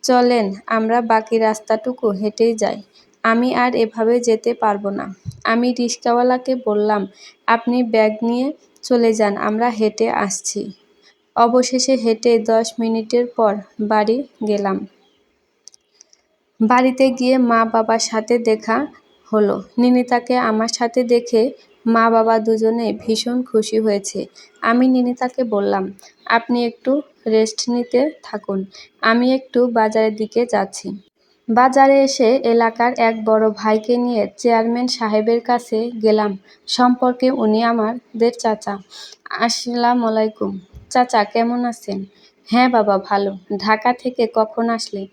চলেন, আমরা বাকি রাস্তাটুকু হেঁটেই যাই। আমি আর এভাবে যেতে পারবো না। আমি রিকশাওয়ালাকে বললাম, আপনি ব্যাগ নিয়ে চলে যান, আমরা হেঁটে আসছি। অবশেষে হেঁটে 10 মিনিটের পর বাড়ি গেলাম। বাড়িতে গিয়ে মা বাবার সাথে দেখা হলো। নিনিতাকে আমার সাথে দেখে মা বাবা দুজনেই ভীষণ খুশি হয়েছে। আমি নিনিতাকে বললাম, আপনি একটু রেস্ট নিতে থাকুন, আমি একটু বাজারের দিকে যাচ্ছি। বাজারে এসে এলাকার এক বড় ভাইকে নিয়ে চেয়ারম্যান সাহেবের কাছে গেলাম। সম্পর্কে উনি আমাদের চাচা। আসসালামু আলাইকুম। চাচা কেমন আছেন? হ্যাঁ বাবা, ভালো। ঢাকা থেকে কখন আসলে?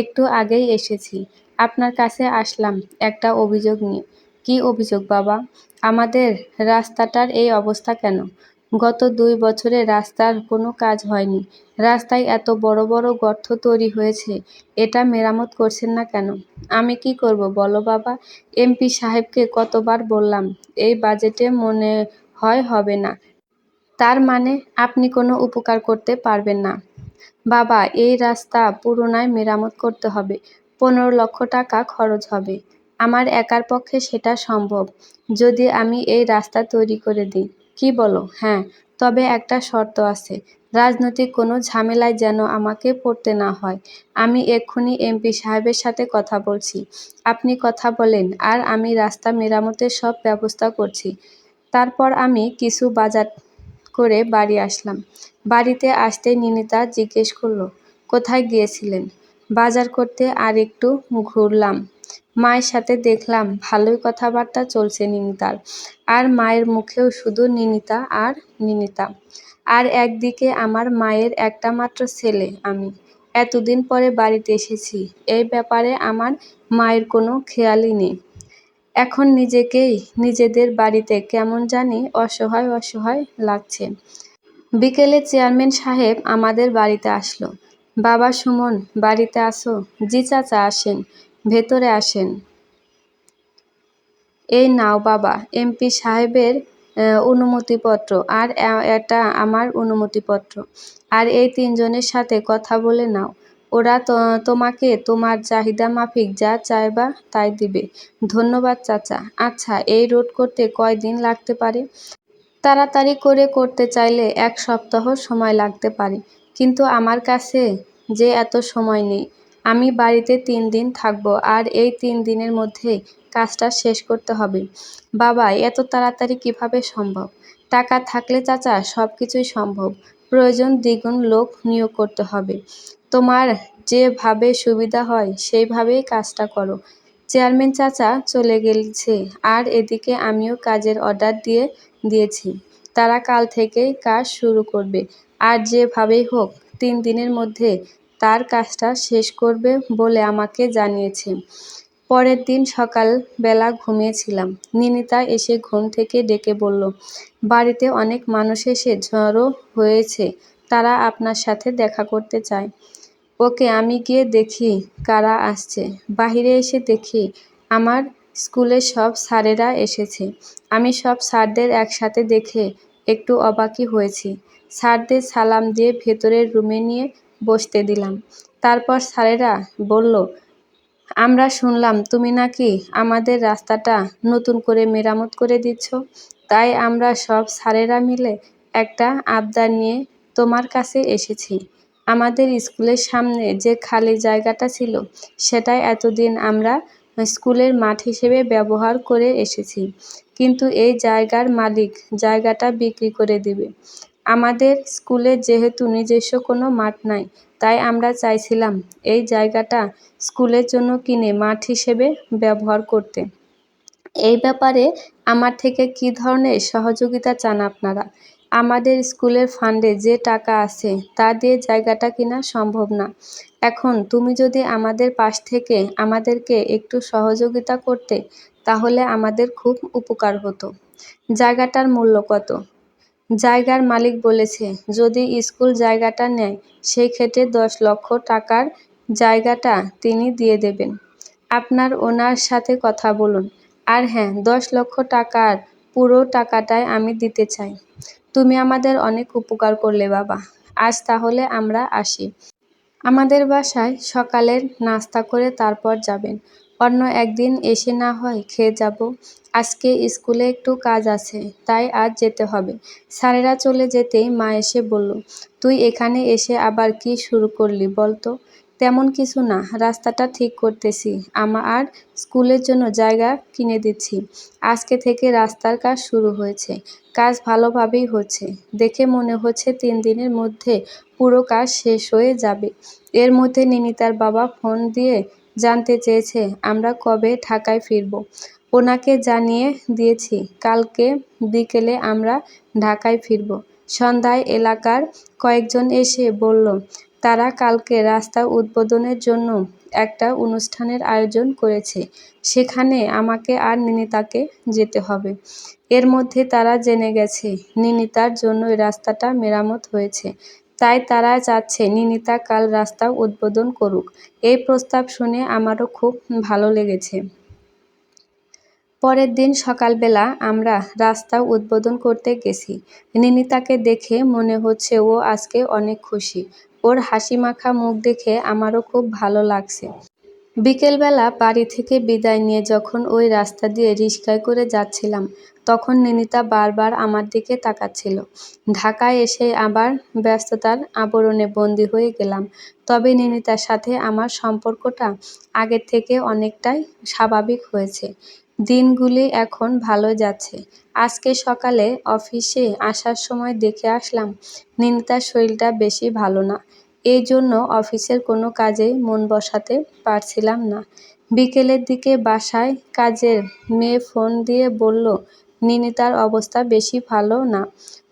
একটু আগেই এসেছি। আপনার কাছে আসলাম একটা অভিযোগ নিয়ে। কী অভিযোগ বাবা? আমাদের রাস্তাটার এই অবস্থা কেন? গত 2 বছরে রাস্তার কোনো কাজ হয়নি। রাস্তায় এত বড় বড় গর্ত তৈরি হয়েছে, এটা মেরামত করছেন না কেন? আমি কি করব বলো বাবা? এমপি সাহেবকে কতবার বললাম, এই বাজেটে মনে হয় হবে না। তার মানে আপনি কোনো উপকার করতে পারবেন না? বাবা, এই রাস্তা পুরোটাই মেরামত করতে হবে। 15 লক্ষ টাকা খরচ হবে। আমার একার পক্ষে সেটা সম্ভব, যদি আমি এই রাস্তা তৈরি করে দিই। কি বলো? হ্যাঁ, তবে একটা শর্ত আছে। রাজনৈতিক কোনো ঝামেলায় যেন আমাকে পড়তে না হয়। আমি এক্ষুনি এমপি সাহেবের সাথে কথা বলছি। আপনি কথা বলেন, আর আমি রাস্তা মেরামতের সব ব্যবস্থা করছি। তারপর আমি কিছু বাজার করে বাড়ি আসলাম। বাড়িতে আসতেই নিনিতা জিজ্ঞেস করলো, কোথায় গিয়েছিলেন? বাজার করতে, আর একটু ঘুরলাম। মায়ের সাথে দেখলাম ভালোই কথাবার্তা চলছে নিনিতার। আর মায়ের মুখেও শুধু নিনিতা আর নিনিতা। আর একদিকে আমার মায়ের একটা মাত্র ছেলে আমি। এতদিন পরে বাড়িতে এসেছি, এই ব্যাপারে আমার মায়ের কোনো খেয়ালই নেই। এখন নিজেকেই নিজেদের বাড়িতে কেমন জানি অসহায় অসহায় লাগছে। বিকেলে চেয়ারম্যান সাহেব আমাদের বাড়িতে আসলো। বাবা সুমন, বাড়িতে আসো? জি চাচা, আসেন, ভেতরে আসেন। এই নাও বাবা এমপি সাহেবের অনুমতিপত্র, আর এটা আমার অনুমতিপত্র। আর এই 3 জনের সাথে কথা বলে নাও। ওরা তোমাকে তোমার চাহিদা মাফিক যা চাইবা তাই দিবে। ধন্যবাদ চাচা। আচ্ছা, এই রোড করতে কয়দিন লাগতে পারে? তাড়াতাড়ি করে করতে চাইলে 1 সপ্তাহ সময় লাগতে পারে, কিন্তু আমার কাছে যে এত সময় নেই। আমি বাড়িতে 3 দিন থাকবো, আর এই 3 দিনের মধ্যেই কাজটা শেষ করতে হবে। বাবা, এত তাড়াতাড়ি কিভাবে সম্ভব? টাকা থাকলে চাচা সব কিছুই সম্ভব। প্রয়োজন দ্বিগুণ লোক নিয়োগ করতে হবে। তোমার যেভাবে সুবিধা হয় সেইভাবেই কাজটা করো। চেয়ারম্যান চাচা চলে গেছে, আর এদিকে আমিও কাজের অর্ডার দিয়েছি। তারা কাল থেকেই কাজ শুরু করবে, আর যেভাবেই হোক 3 দিনের মধ্যে তার কাজটা শেষ করবে বলে আমাকে জানিয়েছে। পরের দিন সকালবেলা ঘুমিয়েছিলাম। নিনিতা এসে ঘুম থেকে ডেকে বলল, বাড়িতে অনেক মানুষ এসে জড়ো হয়েছে, তারা আপনার সাথে দেখা করতে চায়। ওকে, আমি গিয়ে দেখি কারা আসছে। বাহিরে এসে দেখি আমার স্কুলের সব স্যারেরা এসেছে। আমি সব স্যারদের একসাথে দেখে একটু অবাকই হয়েছি। স্যারদের সালাম দিয়ে ভেতরের রুমে নিয়ে বসতে দিলাম। তারপর স্যারেরা বলল, আমরা শুনলাম তুমি নাকি আমাদের রাস্তাটা নতুন করে মেরামত করে দিচ্ছ। তাই আমরা সব স্যারেরা মিলে একটা আবদার নিয়ে তোমার কাছে এসেছি। আমাদের স্কুলের সামনে যে খালি জায়গাটা ছিল, সেটাই এতদিন আমরা স্কুলের মাঠ হিসেবে ব্যবহার করে এসেছি, কিন্তু এই জায়গার মালিক জায়গাটা বিক্রি করে দিবে। আমাদের স্কুলের যেহেতু নিজস্ব কোনো মাঠ নাই, তাই আমরা চাইছিলাম এই জায়গাটা স্কুলের জন্য কিনে মাঠ হিসেবে ব্যবহার করতে। এই ব্যাপারে আমার থেকে কী ধরনের সহযোগিতা চান আপনারা? আমাদের স্কুলের ফান্ডে যে টাকা আছে তা দিয়ে জায়গাটা কেনা সম্ভব না। এখন তুমি যদি আমাদের পাশ থেকে আমাদেরকে একটু সহযোগিতা করতে তাহলে আমাদের খুব উপকার হতো। জায়গাটার মূল্য কত? জায়গার মালিক বলেছে যদি স্কুল জায়গাটা নেয় সেই ক্ষেত্রে 10 লক্ষ টাকার জায়গাটা তিনি দিয়ে দেবেন। আপনার ওনার সাথে কথা বলুন। আর হ্যাঁ, 10 লক্ষ টাকার পুরো টাকাটাই আমি দিতে চাই। তুমি আমাদের অনেক উপকার করলে বাবা। আজ তাহলে আমরা আসি। আমাদের বাসায় সকালের নাস্তা করে তারপর যাবেন। অন্য একদিন এসে না হয় খেয়ে যাব। আজকে স্কুলে একটু কাজ আছে, তাই আজ যেতে হবে। স্যারেরা চলে যেতেই মা এসে বলল, তুই এখানে এসে আবার কি শুরু করলি বলতো? তেমন কিছু না, রাস্তাটা ঠিক করতেছি। আর স্কুলের জন্য জায়গা কিনে দিচ্ছি। আজকে থেকে রাস্তার কাজ শুরু হয়েছে। কাজ ভালোভাবেই হচ্ছে। দেখে মনে হচ্ছে 3 দিনের মধ্যে পুরো কাজ শেষ হয়ে যাবে। এর মধ্যে নিনিতার বাবা ফোন দিয়ে জানতে চেয়েছে আমরা কবে ঢাকায় ফিরব। ওনাকে জানিয়ে দিয়েছি কালকে বিকেলে আমরা ঢাকায় ফিরব। সন্ধ্যায় এলাকার কয়েকজন এসে বলল তারা কালকে রাস্তা উদ্বোধনের জন্য একটা অনুষ্ঠানের আয়োজন করেছে। সেখানে আমাকে আর নিনিতাকে যেতে হবে। এর মধ্যে তারা জেনে গেছে নিনিতার জন্যই রাস্তাটা মেরামত হয়েছে। তাই তারা চাচ্ছে নিনিতা কাল রাস্তা উদ্বোধন করুক। এই প্রস্তাব শুনে আমারও খুব ভালো লেগেছে। পরের দিন সকালবেলা আমরা রাস্তা উদ্বোধন করতে গেছি। নিনিতাকে দেখে মনে হচ্ছে ও আজকে অনেক খুশি। ওর হাসিমাখা মুখ দেখে আমারও খুব ভালো লাগছে। বিকেলবেলা বাড়ি থেকে বিদায় নিয়ে যখন ওই রাস্তা দিয়ে রিকশায় করে যাচ্ছিলাম তখন নিনিতা বারবার আমার দিকে তাকাচ্ছিল। ঢাকায় এসে আবার ব্যস্ততার আবরণে বন্দী হয়ে গেলাম। তবে নিনিতার সাথে আমার সম্পর্কটা আগের থেকে অনেকটাই স্বাভাবিক হয়েছে। দিনগুলি এখন ভালো যাচ্ছে। আজকে সকালে অফিসে আসার সময় দেখে আসলাম নিনিতার শরীরটা বেশি ভালো না। এই জন্য অফিসের কোনো কাজেই মন বসাতে পারছিলাম না। বিকেলের দিকে বাসায় কাজের মেয়ে ফোন দিয়ে বলল নিনিতার অবস্থা বেশি ভালো না,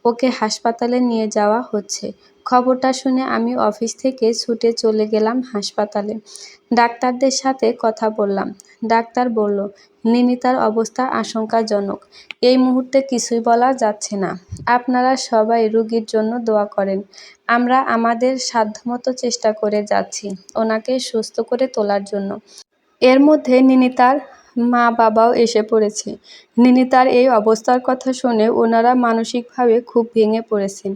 ওকে হাসপাতালে নিয়ে যাওয়া হচ্ছে। খবরটা শুনে আমি অফিস থেকে ছুটে চলে গেলাম হাসপাতালে। ডাক্তারদের সাথে কথা বললাম। ডাক্তার বলল নিনিতার অবস্থা আশঙ্কাজনক। এই মুহূর্তে কিছুই বলা যাচ্ছে না। আপনারা সবাই রোগীর জন্য দোয়া করেন। আমরা আমাদের সাধ্যমতো চেষ্টা করে যাচ্ছি ওনাকে সুস্থ করে তোলার জন্য। এর মধ্যে নিনিতার মা বাবাও এসে পড়েছে। নিনিতার এই অবস্থার কথা শুনে ওনারা মানসিকভাবে খুব ভেঙে পড়েছেন।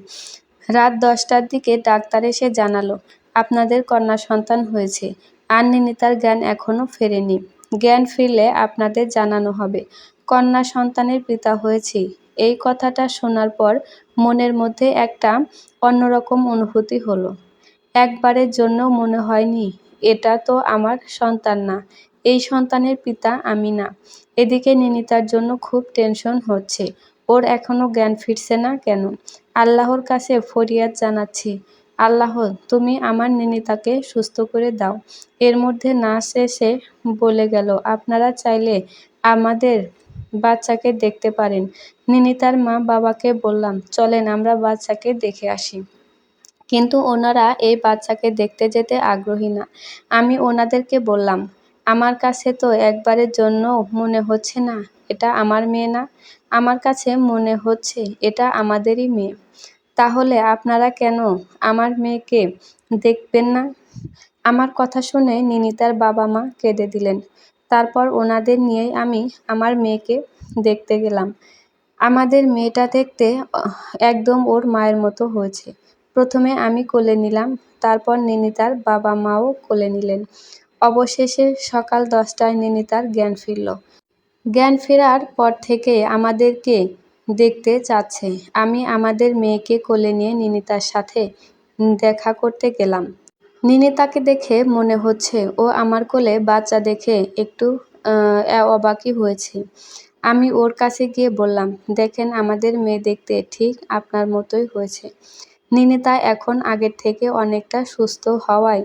রাত 10টার দিকে ডাক্তার এসে জানালো আপনাদের কন্যা সন্তান হয়েছে। আর নিনিতার জ্ঞান এখনও ফেরেনি। জ্ঞান ফিরলে আপনাদের জানানো হবে। কন্যা সন্তানের পিতা হয়েছি। এই কথাটা শোনার পর মনের মধ্যে একটা অন্যরকম অনুভূতি হলো। একবারের জন্য মনে হয়নি এটা তো আমার সন্তান না, এই সন্তানের পিতা আমি না। এদিকে নিনিতার জন্য খুব টেনশন হচ্ছে। ওর এখনো জ্ঞান ফিরছে না কেন? আল্লাহর কাছে ফরিয়াদ জানাচ্ছি, আল্লাহ তুমি আমার নিনিতাকে সুস্থ করে দাও। এর মধ্যে নার্স এসে বলে গেল আপনারা চাইলে আমাদের বাচ্চাকে দেখতে পারেন। নিনিতার মা বাবাকে বললাম চলেন আমরা বাচ্চাকে দেখে আসি। কিন্তু ওনারা এই বাচ্চাকে দেখতে যেতে আগ্রহী না। আমি ওনাদেরকে বললাম আমার কাছে তো একবারের জন্যও মনে হচ্ছে না এটা আমার মেয়ে না। আমার কাছে মনে হচ্ছে এটা আমাদেরই মেয়ে। তাহলে আপনারা কেন আমার মেয়েকে দেখবেন না? আমার কথা শুনে নিনিতার বাবা মা কেঁদে দিলেন। তারপর ওনাদের নিয়েই আমি আমার মেয়েকে দেখতে গেলাম। আমাদের মেয়েটা দেখতে একদম ওর মায়ের মতো হয়েছে। প্রথমে আমি কোলে নিলাম, তারপর নিনিতার বাবা মাও কোলে নিলেন। অবশেষে সকাল 10টায় নিনিতার জ্ঞান ফিরল। জ্ঞান ফেরার পর থেকে আমাদেরকে দেখতে চাচ্ছে। আমি আমাদের মেয়েকে কোলে নিয়ে নিনিতার সাথে দেখা করতে গেলাম। নিনিতাকে দেখে মনে হচ্ছে ও আমার কোলে বাচ্চা দেখে একটু অবাকই হয়েছে। আমি ওর কাছে গিয়ে বললাম দেখেন আমাদের মেয়ে দেখতে ঠিক আপনার মতোই হয়েছে। নিনিতা এখন আগের থেকে অনেকটা সুস্থ হওয়ায়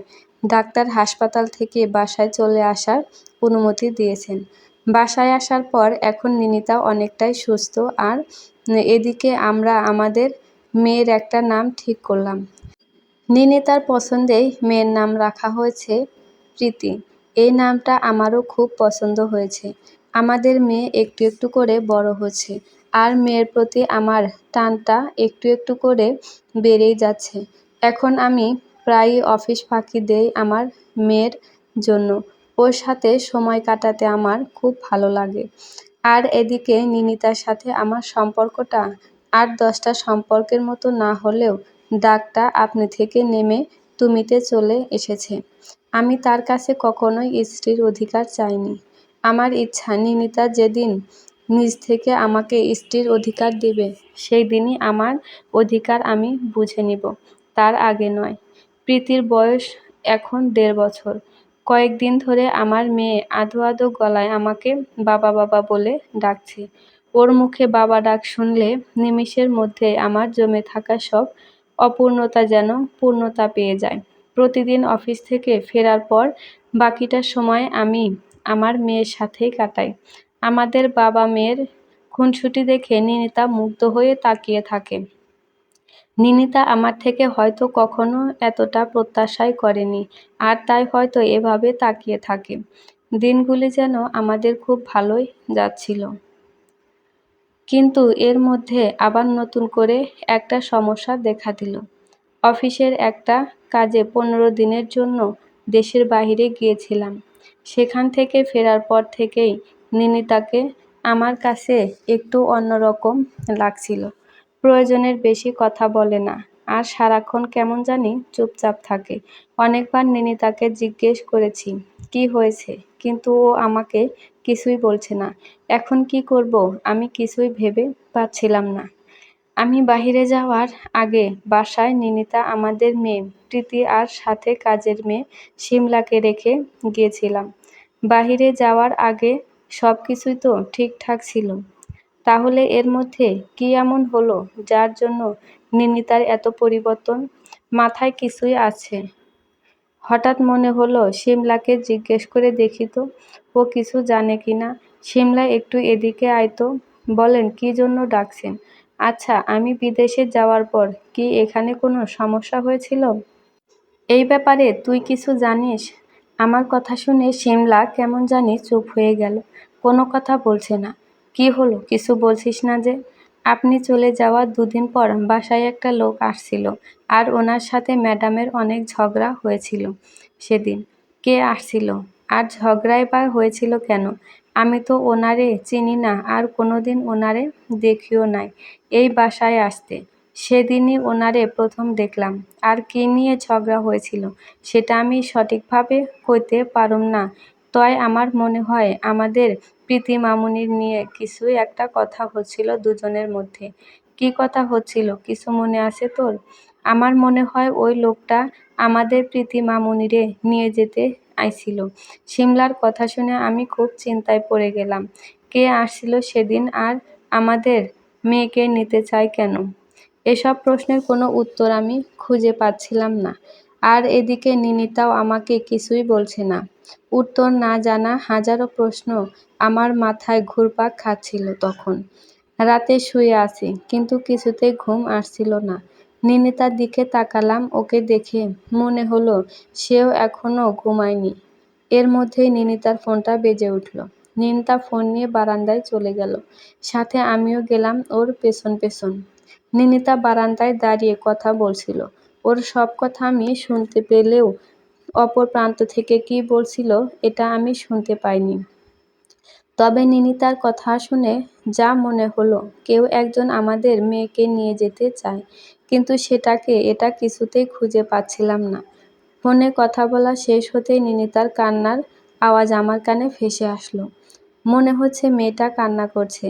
ডাক্তার হাসপাতাল থেকে বাসায় চলে আসার অনুমতি দিয়েছেন। বাসায় আসার পর এখন নিনিতা অনেকটাই সুস্থ। আর এদিকে আমরা আমাদের মেয়ের একটা নাম ঠিক করলাম। নিনিতার পছন্দেই মেয়ের নাম রাখা হয়েছে প্রীতি। এই নামটা আমারও খুব পছন্দ হয়েছে। আমাদের মেয়ে একটু একটু করে বড় হচ্ছে, আর মেয়ের প্রতি আমার টানটা একটু একটু করে বেড়েই যাচ্ছে। এখন আমি প্রায়ই অফিস ফাঁকি দেই আমার মেয়ের জন্য। ওর সাথে সময় কাটাতে আমার খুব ভালো লাগে। আর এদিকে নিনিতার সাথে আমার সম্পর্কটা ৮-১০টা সম্পর্কের মতো না হলেও দাগটা আপনি থেকে নেমে তুমিতে চলে এসেছে। আমি তার কাছে কখনোই স্ত্রীর অধিকার চাইনি। আমার ইচ্ছা নিনিতা যেদিন নিজ থেকে আমাকে স্ত্রীর অধিকার দিবে, সেই দিনই আমার অধিকার আমি বুঝে নিব, তার আগে নয়। প্রীতির বয়স এখন ১.৫ বছর। কয়েকদিন ধরে আমার মেয়ে আধো আধো গলায় আমাকে বাবা বাবা বলে ডাকছে। ওর মুখে বাবা ডাক শুনলে নিমিষের মধ্যে আমার জমে থাকা সব অপূর্ণতা যেন পূর্ণতা পেয়ে যায়। প্রতিদিন অফিস থেকে ফেরার পর বাকিটা সময় আমি আমার মেয়ের সাথেই কাটাই। আমাদের বাবা মেয়ের খুনসুটি দেখে নিনিতা মুগ্ধ হয়ে তাকিয়ে থাকে। নিনিতা আমার থেকে হয়তো কখনো এতটা প্রত্যাশাই করেনি, আর তাই হয়তো এভাবে তাকিয়ে থাকে। দিনগুলি যেন আমাদের খুব ভালোই যাচ্ছিল। কিন্তু এর মধ্যে আবার নতুন করে একটা সমস্যা দেখা দিল। অফিসের একটা কাজে ১৫ দিনের জন্য দেশের বাহিরে গিয়েছিলাম। সেখান থেকে ফেরার পর থেকেই নিনিতাকে আমার কাছে একটু অন্যরকম লাগছিল। প্রয়োজনের বেশি কথা বলে না, আর সারাক্ষণ কেমন জানি চুপচাপ থাকে। অনেকবার নিনিতাকে জিজ্ঞেস করেছি কি হয়েছে, কিন্তু ও আমাকে কিছুই বলছে না। এখন কি করব আমি কিছুই ভেবে পাচ্ছিলাম না। আমি বাহিরে যাওয়ার আগে বাসায় নিনিতা, আমাদের মেয়ে প্রীতি আর সাথে কাজের মেয়ে শিমলাকে রেখে গিয়েছিলাম। বাহিরে যাওয়ার আগে সবকিছুই তো ঠিকঠাক ছিল। তাহলে এর মধ্যে কি এমন হলো যার জন্য নিনিতার এত পরিবর্তন? মাথায় কিছুই আছে। হঠাৎ মনে হলো শিমলাকে জিজ্ঞেস করে দেখি তো ও কিছু জানে কিনা। শিমলা, একটু এদিকে আয় তো। বলেন, কি জন্য ডাকছেন? আচ্ছা, আমি বিদেশে যাওয়ার পর কি এখানে কোনো সমস্যা হয়েছিল? এই ব্যাপারে তুই কিছু জানিস? আমার কথা শুনে শিমলা কেমন জানি চুপ হয়ে গেল, কোনো কথা বলছে না। কি হলো, কিছু বলছিস না যে? আপনি চলে যাওয়ার ২ দিন পর বাসায় একটা লোক আসছিল, আর ওনার সাথে ম্যাডামের অনেক ঝগড়া হয়েছিল সেদিন। কে আসছিল, আর ঝগড়াই বা হয়েছিল কেন? আমি তো ওনারে চিনি না, আর কোনোদিন ওনারে দেখিও নাই এই বাসায় আসতে। সেদিনই ওনারে প্রথম দেখলাম। আর কি নিয়ে ঝগড়া হয়েছিল সেটা আমি সঠিকভাবে কইতে পারুম না, তয় আমার মনে হয় আমাদের প্রীতি মামুনির নিয়ে কিছুই একটা কথা হচ্ছিল দুজনের মধ্যে। কি কথা হচ্ছিল, কিছু মনে আছে তোর? আমার মনে হয় ওই লোকটা আমাদের প্রীতি মামুনিরে নিয়ে যেতে আইছিল। শিমলার কথা শুনে আমি খুব চিন্তায় পড়ে গেলাম। কে আসছিল সেদিন, আর আমাদের মেয়েকে নিতে চায় কেন? এসব প্রশ্নের কোনো উত্তর আমি খুঁজে পাচ্ছিলাম না। আর এদিকে নিনিতাও আমাকে কিছুই বলছে না। উত্তর না জানা হাজারো প্রশ্ন আমার মাথায় ঘুরপাক খাচ্ছিল তখন। রাতে শুয়ে আছি, কিন্তু কিছুতেই ঘুম আসছিল না। নিনিতার দিকে তাকালাম, ওকে দেখে মনে হলো সেও এখনো ঘুমায়নি। এর মধ্যেই নিনিতার ফোনটা বেজে উঠল। নিনিতা ফোন নিয়ে বারান্দায় চলে গেল, সাথে আমিও গেলাম ওর পেছন পেছন। নিনিতা বারান্দায় দাঁড়িয়ে কথা বলছিল। ওর সব কথা আমি শুনতে পেলেও অপর প্রান্ত থেকে কি বলছিল এটা আমি শুনতে পাইনি। তবে নিনিতার কথা শুনে যা মনে হলো, কেউ একজন আমাদের মেয়েকে নিয়ে যেতে চায়, কিন্তু সেটাকে, এটা কিছুতেই খুঁজে পাচ্ছিলাম না। ফোনে কথা বলা শেষ হতেই নিনিতার কান্নার আওয়াজ আমার কানে ভেসে আসলো। মনে হচ্ছে মেয়েটা কান্না করছে।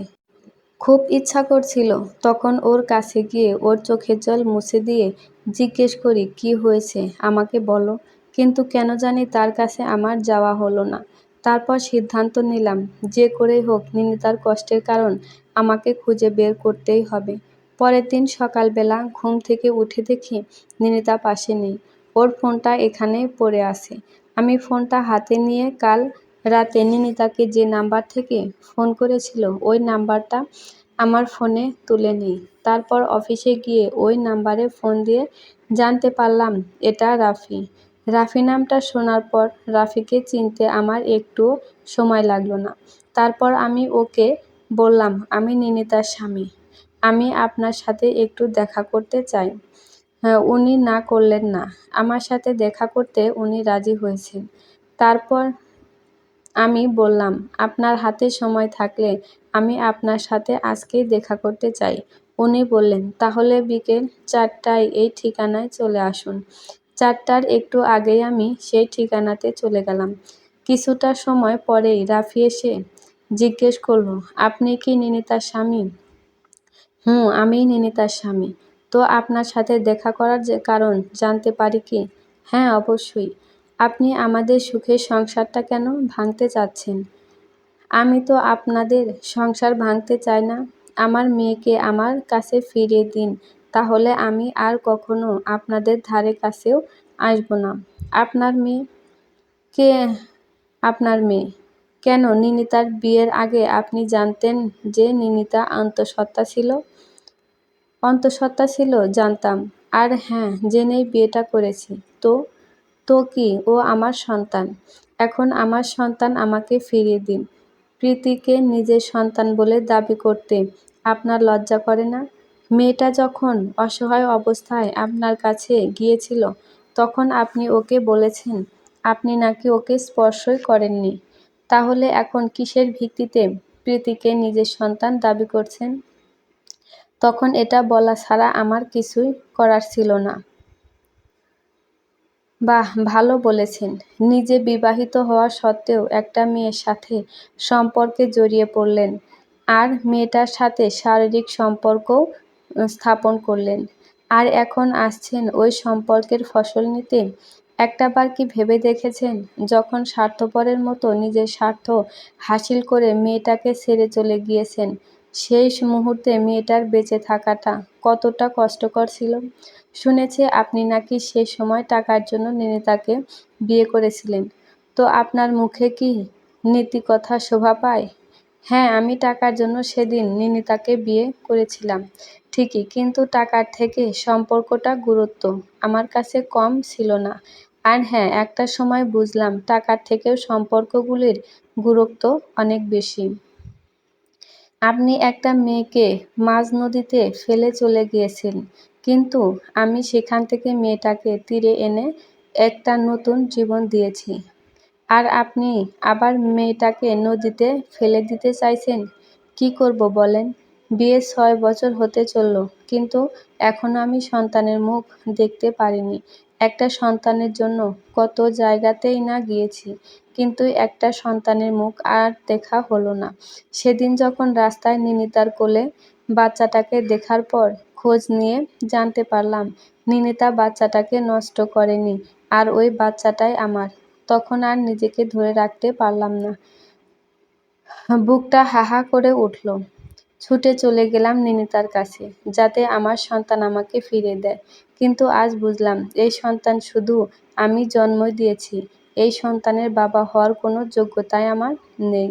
খুব ইচ্ছা করছিল তখন ওর কাছে গিয়ে ওর চোখের জল মুছে দিয়ে জিজ্ঞেস করি, কি হয়েছে আমাকে বলো। কিন্তু কেন জানি তার কাছে আমার যাওয়া হলো না। তারপর সিদ্ধান্ত নিলাম, যে করেই হোক নিনিতার কষ্টের কারণ আমাকে খুঁজে বের করতেই হবে। পরের দিন সকালবেলা ঘুম থেকে উঠে দেখি নিনিতা পাশে নেই। ওর ফোনটা এখানেই পড়ে আছে। আমি ফোনটা হাতে নিয়ে কাল রাতে নিনিতাকে যে নাম্বার থেকে ফোন করেছিল ওই নাম্বারটা আমার ফোনে তুলে নিই। তারপর অফিসে গিয়ে ওই নাম্বারে ফোন দিয়ে জানতে পারলাম এটা রাফি। রাফি নামটা শোনার পর রাফিকে চিনতে আমার একটুও সময় লাগলো না। তারপর আমি ওকে বললাম, আমি নিনিতার স্বামী। আমি আপনার সাথে একটু দেখা করতে চাই। হ্যাঁ, উনি না করলেন না। আমার সাথে দেখা করতে উনি রাজি হয়েছেন। তারপর আমি বললাম, আপনার হাতে সময় থাকলে আমি আপনার সাথে আজকেই দেখা করতে চাই। উনি বললেন, তাহলে বিকেল 4টায় এই ঠিকানায় চলে আসুন। 4টার একটু আগেই আমি সেই ঠিকানাতে চলে গেলাম। কিছুটা সময় পরেই রাফি এসে জিজ্ঞেস করলো, আপনি কি নিনিতার স্বামী? হুম, আমিই নিনিতার স্বামী। তো আপনার সাথে দেখা করার যে কারণ জানতে পারি কি? হ্যাঁ, অবশ্যই। আপনি আমাদের সুখের সংসারটা কেন ভাঙতে চাচ্ছেন? আমি তো আপনাদের সংসার ভাঙতে চাই না। আমার মেয়েকে আমার কাছে ফিরিয়ে দিন, তাহলে আমি আর কখনো আপনাদের ধারে কাছেও আসব না। আপনার মেয়ে? কে আপনার মেয়ে? কেন, নিনিতার বিয়ের আগে আপনি জানতেন যে নিনিতা অন্তঃসত্ত্বা ছিল? অন্তঃসত্ত্বা ছিল, জানতাম। আর হ্যাঁ, জেনেই বিয়েটা করেছি। তো? তো কি, ও আমার সন্তান। এখন আমার সন্তান আমাকে ফিরিয়ে দিন। প্রীতিকে নিজের সন্তান বলে দাবি করতে আপনার লজ্জা করে না? মেয়েটা যখন অসহায় অবস্থায় আপনার কাছে গিয়েছিল, তখন আপনি ওকে বলেছেন আপনি নাকি ওকে স্পর্শই করেননি। তাহলে এখন কিসের ভিত্তিতে প্রীতিকে নিজের সন্তান দাবি করছেন? তখন এটা বলা ছাড়া আমার কিছুই করার ছিল না। বাহ, ভালো বলেছেন। নিজে বিবাহিত হওয়া সত্ত্বেও একটা মেয়ের সাথে সম্পর্কে জড়িয়ে পড়লেন, আর মেয়েটার সাথে শারীরিক সম্পর্কও স্থাপন করলেন। আর এখন আসছেন ওই সম্পর্কের ফসল নিতে। একটাবার কি ভেবে দেখেছেন, যখন স্বার্থপরের মতো নিজের স্বার্থ হাসিল করে মেয়েটাকে ছেড়ে চলে গিয়েছেন, সেই মুহূর্তে মেয়েটার বেঁচে থাকাটা কতটা কষ্টকর ছিল? শুনেছি আপনি নাকি সে সময় টাকার জন্য নিনিতাকে বিয়ে করেছিলেন। তো আপনার মুখে কি নীতিকথা শোভা পায়? হ্যাঁ, আমি টাকার জন্য সেদিন নিনিতাকে বিয়ে করেছিলাম ঠিকই, কিন্তু টাকার থেকে সম্পর্কটা গুরুত্ব আমার কাছে কম ছিল না। আর হ্যাঁ, একটা সময় বুঝলাম টাকার থেকেও সম্পর্কগুলির গুরুত্ব অনেক বেশি। আপনি একটা মেয়েকে মাঝ নদীতে ফেলে চলে গিয়েছেন, কিন্তু আমি সেখান থেকে মেয়েটাকে তীরে এনে একটা নতুন জীবন দিয়েছি। আর আপনি আবার মেয়েটাকে নদীতে ফেলে দিতে চাইছেন? কি করব বলেন? বিয়ে 6 বছর হতে চলল, কিন্তু এখনো আমি সন্তানের মুখ দেখতে পারিনি। একটা সন্তানের জন্য কত জায়গাতেই না গিয়েছি, কিন্তু একটা সন্তানের মুখ আর দেখা হলো না। সেদিন যখন রাস্তায় নিনিতার কোলে বাচ্চাটাকে দেখার পর খোঁজ নিয়ে জানতে পারলাম নিনিতা বাচ্চাটাকে নষ্ট করেনি, আর ওই বাচ্চাটাই আমার। তখন আর নিজেকে ধরে রাখতে পারলাম না। বুকটা হাহা করে উঠল। ছুটে চলে গেলাম নিনিতার কাছে, যাতে আমার সন্তান আমাকে ফিরিয়ে দেয়। কিন্তু আজ বুঝলাম এই সন্তান শুধু আমি জন্মই দিয়েছি। এই সন্তানের বাবা হওয়ার কোনো যোগ্যতাই আমার নেই।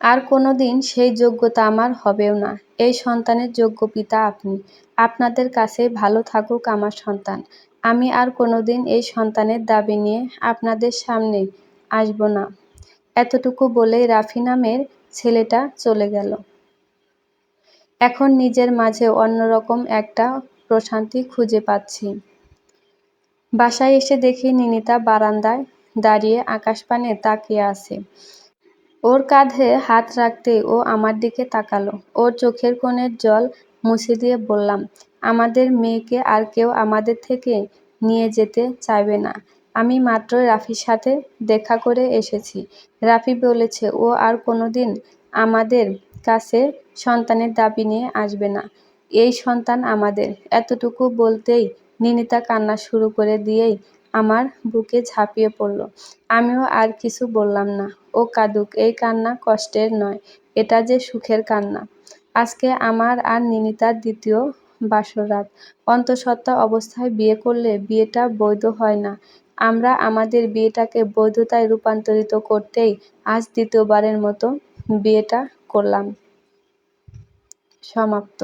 আর কোনোদিন সেই যোগ্যতা আমার হবেও না। এই সন্তানের যোগ্য পিতা আপনি। আপনাদের কাছেই ভালো থাকুক আমার সন্তান। আমি আর কোনোদিন এই সন্তানের দাবি নিয়ে আপনাদের সামনে আসব না। এতটুকু বলেই রাফি নামের ছেলেটা চলে গেল। এখন নিজের মাঝে অন্যরকম একটা প্রশান্তি খুঁজে পাচ্ছি। বাসায় এসে দেখি নিনিতা বারান্দায় দাঁড়িয়ে আকাশপানে তাকিয়ে আছে। ওর কাঁধে হাত রাখতেই ও আমার দিকে তাকালো। ওর চোখের কোণের জল মুছে দিয়ে বললাম, আমাদের মেয়েকে আর কেউ আমাদের থেকে নিয়ে যেতে চাইবে না। আমি মাত্র রাফির সাথে দেখা করে এসেছি। রাফি বলেছে ও আর কোনোদিন আমাদের কাছে সন্তানের দাবি নিয়ে আসবে না। এই সন্তান আমাদের। এতটুকু বলতেই নিনিতা কান্না শুরু করে দিয়েই আমার বুকে ঝাঁপিয়ে পড়ল। আমিও আর কিছু বললাম না। ও কাঁদুক, এই কান্না কষ্টের নয়, এটা যে সুখের কান্না। আজকে আমার আর নিনিতার দ্বিতীয় বাসররাত। অন্তঃসত্ত্বা অবস্থায় বিয়ে করলে বিয়েটা বৈধ হয় না। আমরা আমাদের বিয়েটাকে বৈধতায় রূপান্তরিত করতেই আজ দ্বিতীয়বারের মতো বিয়েটা করলাম। সমাপ্ত।